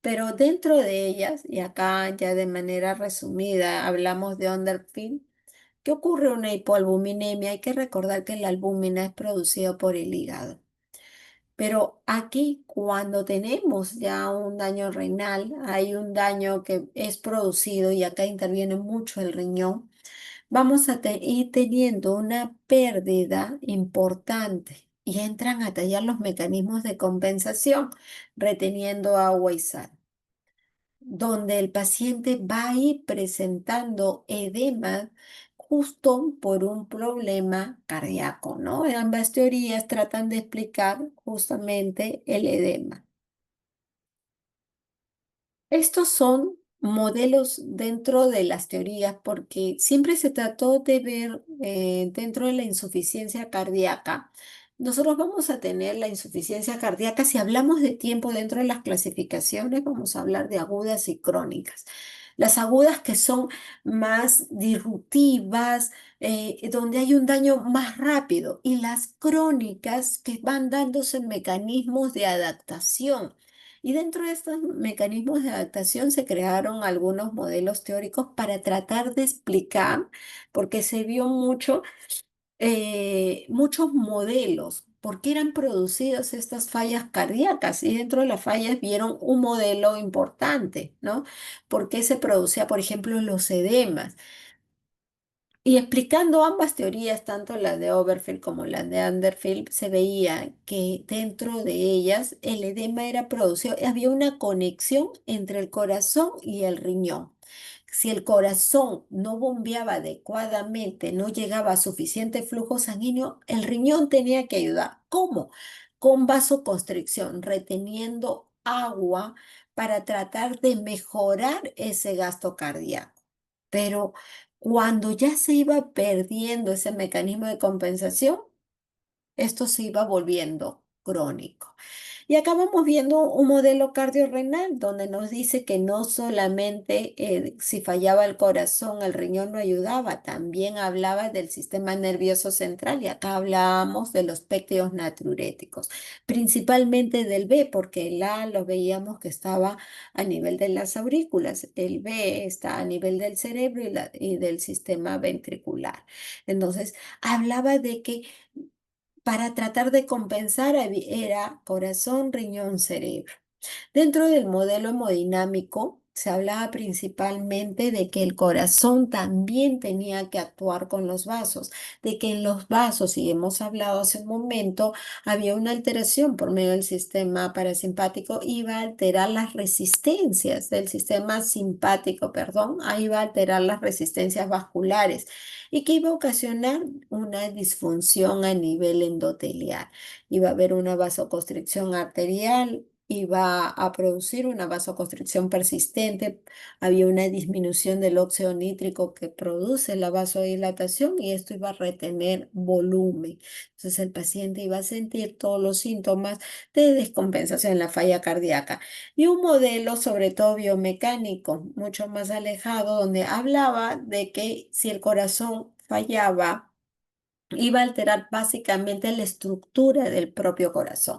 Pero dentro de ellas, y acá ya de manera resumida hablamos de Underfield, ¿qué ocurre una hipoalbuminemia? Hay que recordar que la albúmina es producida por el hígado. Pero aquí, cuando tenemos ya un daño renal, hay un daño que es producido y acá interviene mucho el riñón, vamos a ir teniendo una pérdida importante y entran a tallar los mecanismos de compensación, reteniendo agua y sal donde el paciente va a ir presentando edema justo por un problema cardíaco, ¿no? Ambas teorías tratan de explicar justamente el edema. Estos son modelos dentro de las teorías porque siempre se trató de ver dentro de la insuficiencia cardíaca. Nosotros vamos a tener la insuficiencia cardíaca, si hablamos de tiempo dentro de las clasificaciones, vamos a hablar de agudas y crónicas. Las agudas que son más disruptivas, donde hay un daño más rápido, y las crónicas que van dándose en mecanismos de adaptación. Y dentro de estos mecanismos de adaptación se crearon algunos modelos teóricos para tratar de explicar, porque se vio muchos modelos, por qué eran producidas estas fallas cardíacas. Y dentro de las fallas vieron un modelo importante, ¿no? ¿Por qué se producía, por ejemplo, los edemas? Y explicando ambas teorías, tanto la de Overfield como la de Underfield, se veía que dentro de ellas el edema era producido, había una conexión entre el corazón y el riñón. Si el corazón no bombeaba adecuadamente, no llegaba a suficiente flujo sanguíneo, el riñón tenía que ayudar. ¿Cómo? Con vasoconstricción, reteniendo agua para tratar de mejorar ese gasto cardíaco. Pero cuando ya se iba perdiendo ese mecanismo de compensación, esto se iba volviendo crónico. Y acá vamos viendo un modelo cardiorrenal donde nos dice que no solamente si fallaba el corazón, el riñón no ayudaba, también hablaba del sistema nervioso central y acá hablábamos de los péptidos natriuréticos, principalmente del B, porque el A lo veíamos que estaba a nivel de las aurículas, el B está a nivel del cerebro y del sistema ventricular. Entonces, hablaba de que para tratar de compensar era corazón, riñón, cerebro. Dentro del modelo hemodinámico se hablaba principalmente de que el corazón también tenía que actuar con los vasos, de que en los vasos, y hemos hablado hace un momento, había una alteración por medio del sistema parasimpático, iba a alterar las resistencias del sistema simpático, perdón, ahí iba a alterar las resistencias vasculares y que iba a ocasionar una disfunción a nivel endotelial. Iba a haber una vasoconstricción arterial y va a producir una vasoconstricción persistente. Había una disminución del óxido nítrico que produce la vasodilatación y esto iba a retener volumen. Entonces el paciente iba a sentir todos los síntomas de descompensación en la falla cardíaca. Y un modelo, sobre todo biomecánico, mucho más alejado, donde hablaba de que si el corazón fallaba, iba a alterar básicamente la estructura del propio corazón.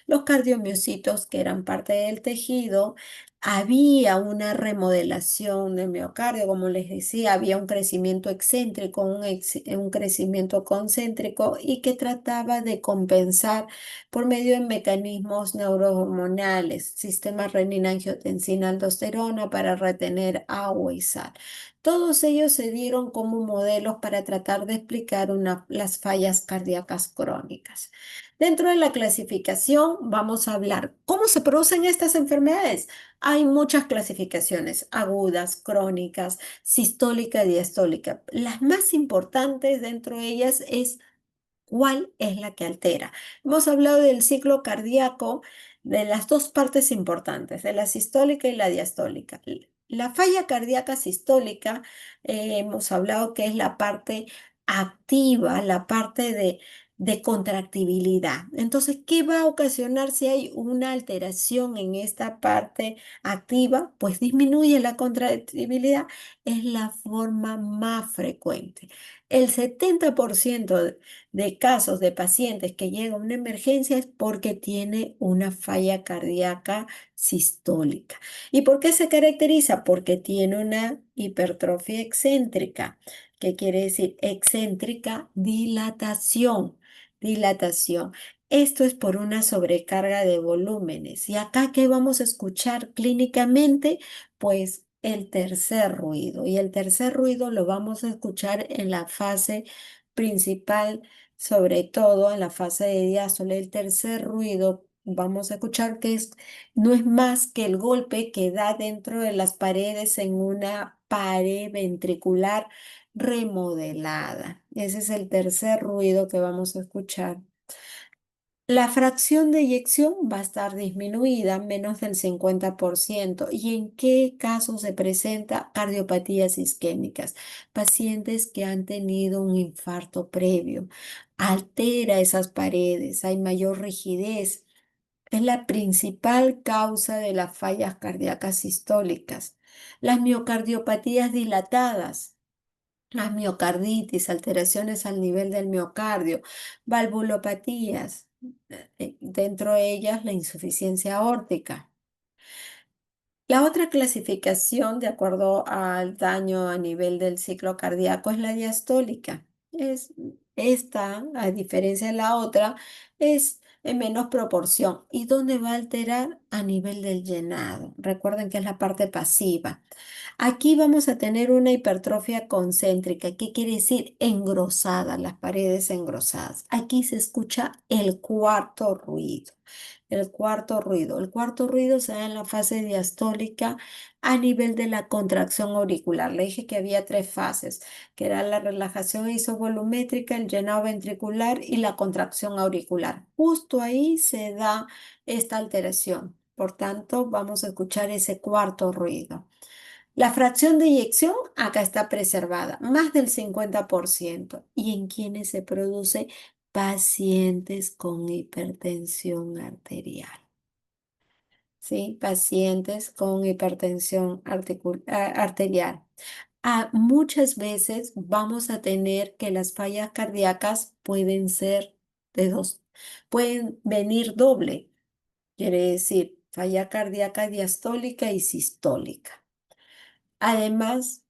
Los cardiomiocitos, que eran parte del tejido, había una remodelación del miocardio, como les decía, había un crecimiento excéntrico, un crecimiento concéntrico y que trataba de compensar por medio de mecanismos neurohormonales, sistema renina-angiotensina-aldosterona para retener agua y sal. Todos ellos se dieron como modelos para tratar de explicar las fallas cardíacas crónicas. Dentro de la clasificación vamos a hablar cómo se producen estas enfermedades. Hay muchas clasificaciones, agudas, crónicas, sistólica y diastólica. Las más importantes dentro de ellas es cuál es la que altera. Hemos hablado del ciclo cardíaco, de las dos partes importantes, de la sistólica y la diastólica. La falla cardíaca sistólica, hemos hablado que es la parte activa, la parte de contractibilidad. Entonces, ¿qué va a ocasionar si hay una alteración en esta parte activa? Pues disminuye la contractibilidad, es la forma más frecuente. El 70% de casos de pacientes que llegan a una emergencia es porque tiene una falla cardíaca sistólica. ¿Y por qué se caracteriza? Porque tiene una hipertrofia excéntrica. ¿Qué quiere decir? Excéntrica, dilatación. Dilatación. Esto es por una sobrecarga de volúmenes. ¿Y acá qué vamos a escuchar clínicamente? Pues el tercer ruido. Y el tercer ruido lo vamos a escuchar en la fase principal, sobre todo en la fase de diástole. El tercer ruido vamos a escuchar que no es más que el golpe que da dentro de las paredes en una pared ventricular remodelada. Ese es el tercer ruido que vamos a escuchar. La fracción de eyección va a estar disminuida, menos del 50%. ¿Y en qué casos se presenta cardiopatías isquémicas? Pacientes que han tenido un infarto previo. Altera esas paredes, hay mayor rigidez. Es la principal causa de las fallas cardíacas sistólicas. Las miocardiopatías dilatadas. Las miocarditis, alteraciones al nivel del miocardio, valvulopatías, dentro de ellas la insuficiencia aórtica. La otra clasificación, de acuerdo al daño a nivel del ciclo cardíaco, es la diastólica. Esta, a diferencia de la otra, es en menos proporción. ¿Y dónde va a alterar? A nivel del llenado. Recuerden que es la parte pasiva. Aquí vamos a tener una hipertrofia concéntrica. ¿Qué quiere decir? Engrosada, las paredes engrosadas. Aquí se escucha el cuarto ruido. el cuarto ruido. El cuarto ruido se da en la fase diastólica a nivel de la contracción auricular. Le dije que había tres fases, que era la relajación isovolumétrica, el llenado ventricular y la contracción auricular. Justo ahí se da esta alteración. Por tanto, vamos a escuchar ese cuarto ruido. La fracción de eyección acá está preservada, más del 50%. ¿Y en quienes se produce? Pacientes con hipertensión arterial. ¿Sí? Pacientes con hipertensión arterial. Muchas veces vamos a tener que las fallas cardíacas pueden ser de dos, pueden venir doble, quiere decir falla cardíaca diastólica y sistólica. Además,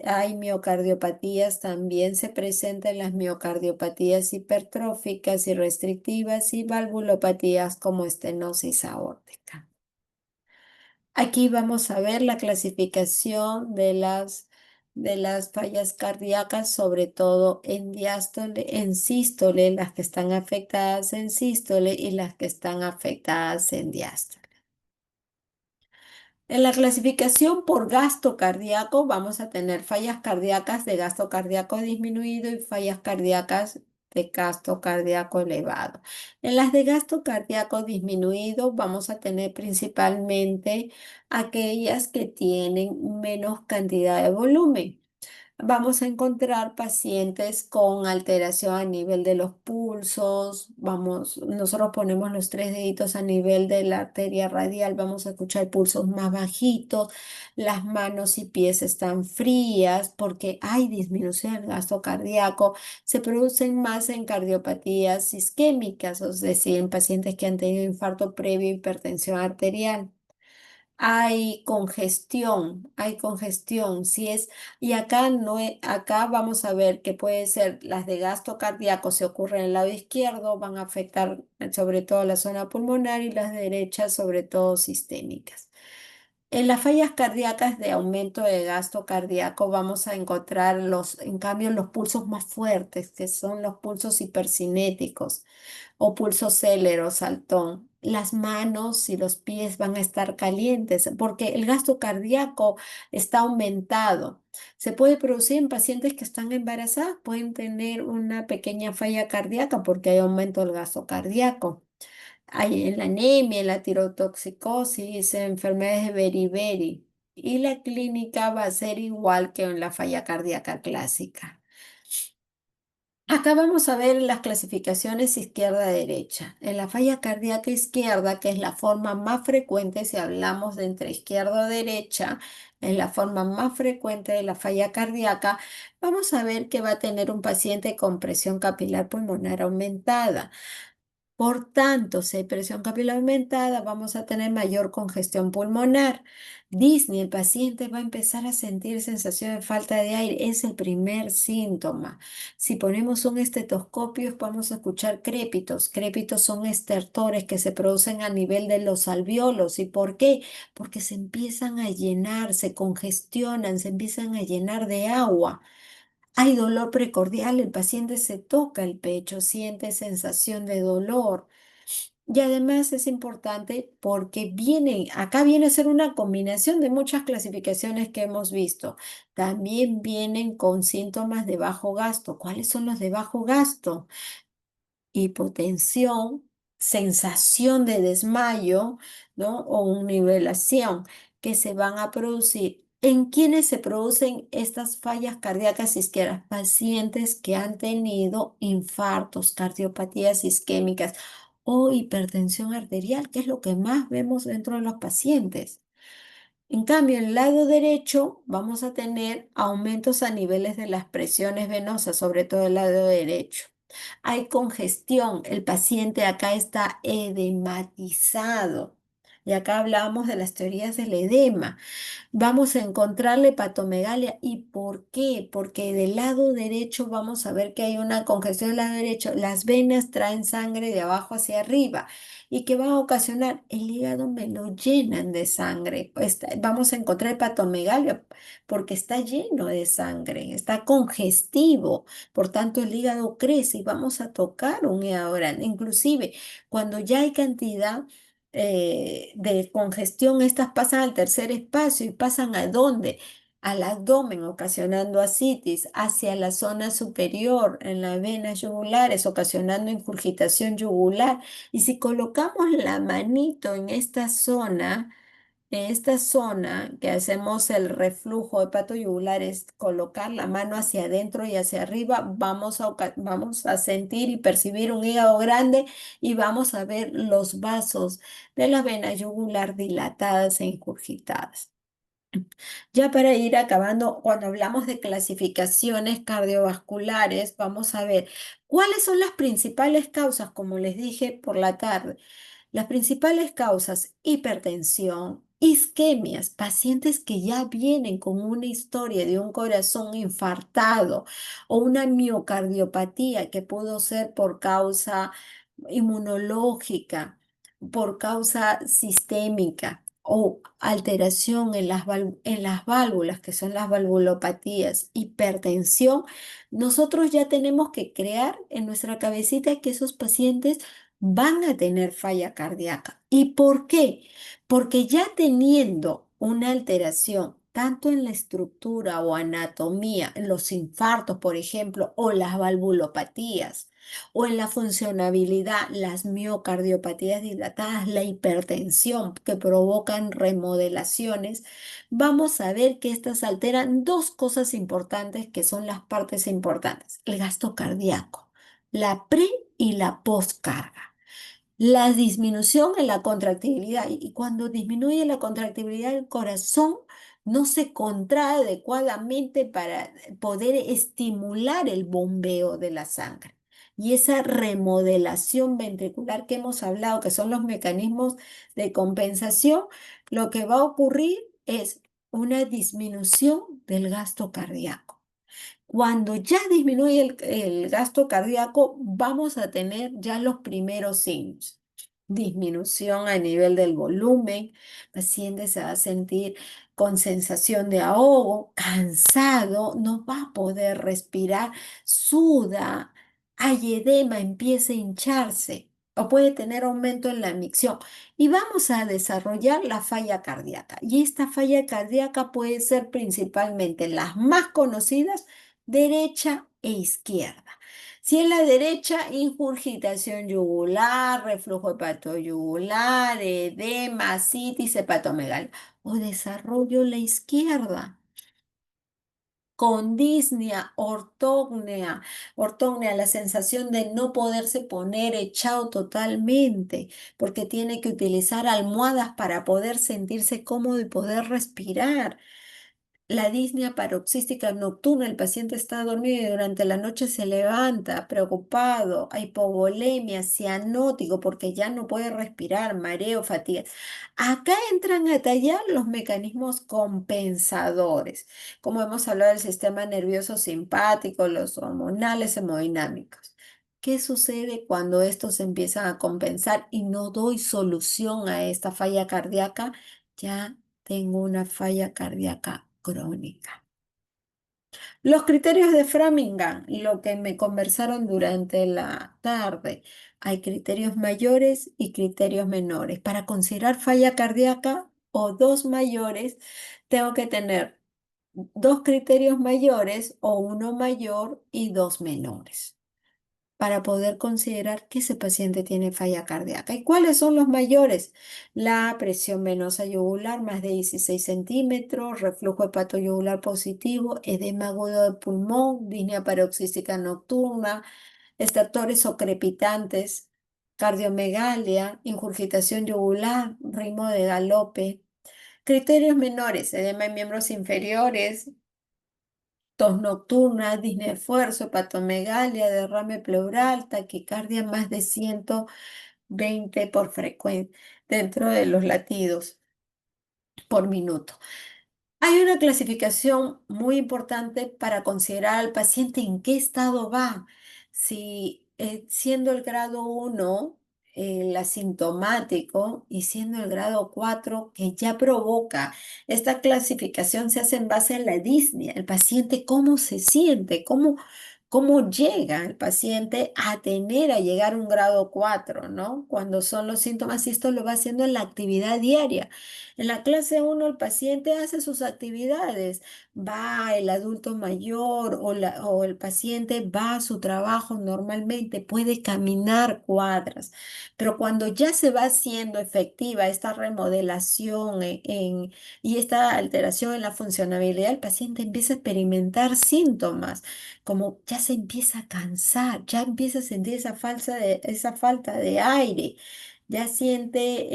hay miocardiopatías, también se presentan las miocardiopatías hipertróficas y restrictivas y valvulopatías como estenosis aórtica. Aquí vamos a ver la clasificación de las fallas cardíacas, sobre todo en diástole, en sístole, las que están afectadas en sístole y las que están afectadas en diástole. En la clasificación por gasto cardíaco vamos a tener fallas cardíacas de gasto cardíaco disminuido y fallas cardíacas de gasto cardíaco elevado. En las de gasto cardíaco disminuido vamos a tener principalmente aquellas que tienen menos cantidad de volumen. Vamos a encontrar pacientes con alteración a nivel de los pulsos. Nosotros ponemos los tres deditos a nivel de la arteria radial. Vamos a escuchar pulsos más bajitos. Las manos y pies están frías porque hay disminución del gasto cardíaco. Se producen más en cardiopatías isquémicas, es decir, en pacientes que han tenido infarto previo, hipertensión arterial. Hay congestión, si es, y acá no acá vamos a ver que puede ser las de gasto cardíaco se ocurren en el lado izquierdo, van a afectar sobre todo la zona pulmonar y las derechas sobre todo sistémicas. En las fallas cardíacas de aumento de gasto cardíaco vamos a encontrar en cambio, los pulsos más fuertes, que son los pulsos hipercinéticos o pulso célero, saltón. Las manos y los pies van a estar calientes porque el gasto cardíaco está aumentado. Se puede producir en pacientes que están embarazadas, pueden tener una pequeña falla cardíaca porque hay aumento del gasto cardíaco. Hay en la anemia, en la tirotoxicosis, en enfermedades de beriberi. Y la clínica va a ser igual que en la falla cardíaca clásica. Acá vamos a ver las clasificaciones izquierda-derecha. En la falla cardíaca izquierda, que es la forma más frecuente si hablamos de entre izquierda o derecha, es la forma más frecuente de la falla cardíaca, vamos a ver que va a tener un paciente con presión capilar pulmonar aumentada. Por tanto, si hay presión capilar aumentada, vamos a tener mayor congestión pulmonar. Disney, el paciente va a empezar a sentir sensación de falta de aire. Es el primer síntoma. Si ponemos un estetoscopio, vamos a escuchar crépitos. Crépitos son estertores que se producen a nivel de los alvéolos. ¿Y por qué? Porque se empiezan a llenar, se congestionan, se empiezan a llenar de agua. Hay dolor precordial, el paciente se toca el pecho, siente sensación de dolor. Y además es importante porque acá viene a ser una combinación de muchas clasificaciones que hemos visto. También vienen con síntomas de bajo gasto. ¿Cuáles son los de bajo gasto? Hipotensión, sensación de desmayo, ¿no? O una nivelación que se van a producir. ¿En quiénes se producen estas fallas cardíacas isquémicas? Pacientes que han tenido infartos, cardiopatías isquémicas o hipertensión arterial, que es lo que más vemos dentro de los pacientes. En cambio, en el lado derecho vamos a tener aumentos a niveles de las presiones venosas, sobre todo el lado derecho. Hay congestión, el paciente acá está edematizado. Y acá hablábamos de las teorías del edema. Vamos a encontrarle hepatomegalia. ¿Y por qué? Porque del lado derecho vamos a ver que hay una congestión del lado derecho. Las venas traen sangre de abajo hacia arriba. ¿Y qué va a ocasionar? El hígado me lo llenan de sangre. Vamos a encontrar hepatomegalia porque está lleno de sangre, está congestivo. Por tanto, el hígado crece y vamos a tocar un hígado grande. Inclusive, cuando ya hay cantidad de congestión, estas pasan al tercer espacio y pasan ¿a dónde? Al abdomen, ocasionando ascitis, hacia la zona superior, en las venas yugulares, ocasionando ingurgitación yugular. Y si colocamos la manito en esta zona que hacemos el reflujo hepatoyugular, es colocar la mano hacia adentro y hacia arriba, vamos a sentir y percibir un hígado grande y vamos a ver los vasos de la vena yugular dilatadas e ingurgitadas. Ya para ir acabando, cuando hablamos de clasificaciones cardiovasculares, vamos a ver cuáles son las principales causas, como les dije por la tarde. Las principales causas: hipertensión, isquemias, pacientes que ya vienen con una historia de un corazón infartado o una miocardiopatía que pudo ser por causa inmunológica, por causa sistémica o alteración en las válvulas, que son las valvulopatías, hipertensión. Nosotros ya tenemos que crear en nuestra cabecita que esos pacientes van a tener falla cardíaca. ¿Y por qué? Porque ya teniendo una alteración tanto en la estructura o anatomía, en los infartos, por ejemplo, o las valvulopatías, o en la funcionabilidad, las miocardiopatías dilatadas, la hipertensión que provocan remodelaciones, vamos a ver que estas alteran dos cosas importantes que son las partes importantes: el gasto cardíaco, la pre y la postcarga. La disminución en la contractibilidad, y cuando disminuye la contractibilidad del corazón, no se contrae adecuadamente para poder estimular el bombeo de la sangre. Y esa remodelación ventricular que hemos hablado, que son los mecanismos de compensación, lo que va a ocurrir es una disminución del gasto cardíaco. Cuando ya disminuye el gasto cardíaco, vamos a tener ya los primeros signos. Disminución a nivel del volumen, el paciente se va a sentir con sensación de ahogo, cansado, no va a poder respirar, suda, hay edema, empieza a hincharse o puede tener aumento en la micción y vamos a desarrollar la falla cardíaca. Y esta falla cardíaca puede ser principalmente las más conocidas, derecha e izquierda. Si en la derecha, ingurgitación yugular, reflujo hepatoyugular, edema, citis, hepatomegalia. O desarrollo la izquierda, con disnea, ortognia, la sensación de no poderse poner echado totalmente, porque tiene que utilizar almohadas para poder sentirse cómodo y poder respirar. La disnea paroxística nocturna, el paciente está dormido y durante la noche se levanta preocupado, hay hipovolemia, cianótico porque ya no puede respirar, mareo, fatiga. Acá entran a tallar los mecanismos compensadores, como hemos hablado del sistema nervioso simpático, los hormonales, hemodinámicos. ¿Qué sucede cuando estos empiezan a compensar y no doy solución a esta falla cardíaca? Ya tengo una falla cardíaca crónica. Los criterios de Framingham, lo que me conversaron durante la tarde. Hay criterios mayores y criterios menores. Para considerar falla cardíaca o dos mayores, tengo que tener dos criterios mayores o uno mayor y dos menores para poder considerar que ese paciente tiene falla cardíaca. ¿Y cuáles son los mayores? La presión venosa yugular más de 16 centímetros, reflujo hepatoyugular positivo, edema agudo de pulmón, disnea paroxística nocturna, estertores o crepitantes, cardiomegalia, ingurgitación yugular, ritmo de galope. Criterios menores: edema en miembros inferiores, tos nocturna, disnea de esfuerzo, hepatomegalia, derrame pleural, taquicardia más de 100 20 por frecuencia dentro de los latidos por minuto. Hay una clasificación muy importante para considerar al paciente en qué estado va. Si siendo el grado 1 el asintomático y siendo el grado 4 que ya provoca, esta clasificación se hace en base a la disnea, el paciente cómo se siente, cómo llega el paciente a tener, a llegar a un grado 4, ¿no? Cuando son los síntomas y esto lo va haciendo en la actividad diaria. En la clase 1 el paciente hace sus actividades, va el adulto mayor o el paciente va a su trabajo normalmente, puede caminar cuadras, pero cuando ya se va haciendo efectiva esta remodelación y esta alteración en la funcionabilidad, el paciente empieza a experimentar síntomas, como ya se empieza a cansar, ya empieza a sentir esa falta de aire, ya siente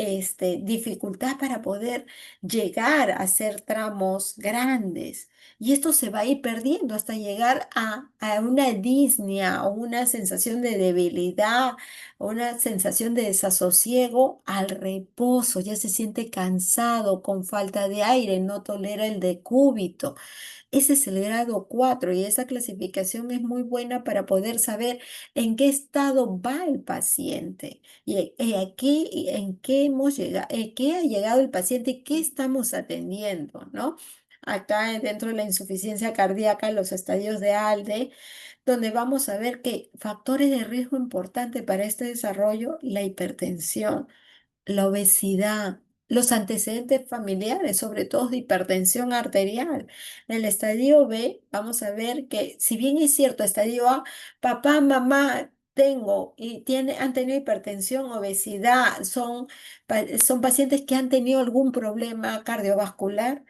dificultad para poder llegar a hacer tramos grandes. Y esto se va a ir perdiendo hasta llegar a una disnea o una sensación de debilidad o una sensación de desasosiego al reposo. Ya se siente cansado, con falta de aire, no tolera el decúbito. Ese es el grado 4 y esa clasificación es muy buena para poder saber en qué estado va el paciente y aquí en qué hemos llegado, qué ha llegado el paciente y qué estamos atendiendo, ¿no? Acá dentro de la insuficiencia cardíaca, los estadios de ALDE, donde vamos a ver que factores de riesgo importantes para este desarrollo, la hipertensión, la obesidad, los antecedentes familiares, sobre todo de hipertensión arterial. En el estadio B, vamos a ver que, si bien es cierto, estadio A, papá, mamá, tengo y han tenido hipertensión, obesidad, son pacientes que han tenido algún problema cardiovascular.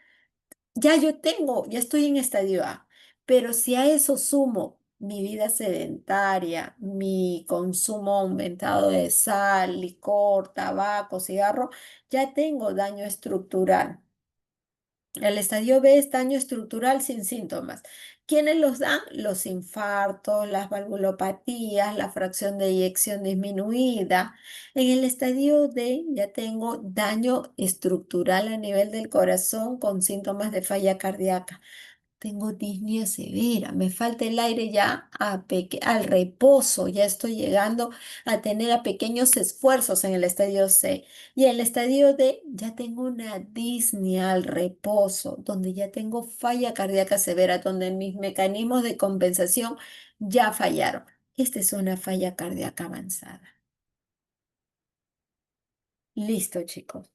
Ya yo tengo, ya estoy en estadio A, pero si a eso sumo mi vida sedentaria, mi consumo aumentado de sal, licor, tabaco, cigarro, ya tengo daño estructural. El estadio B es daño estructural sin síntomas. ¿Quiénes los dan? Los infartos, las valvulopatías, la fracción de eyección disminuida. En el estadio D ya tengo daño estructural a nivel del corazón con síntomas de falla cardíaca. Tengo disnea severa, me falta el aire ya al reposo, ya estoy llegando a tener a pequeños esfuerzos en el estadio C. Y en el estadio D ya tengo una disnea al reposo, donde ya tengo falla cardíaca severa, donde mis mecanismos de compensación ya fallaron. Esta es una falla cardíaca avanzada. Listo, chicos.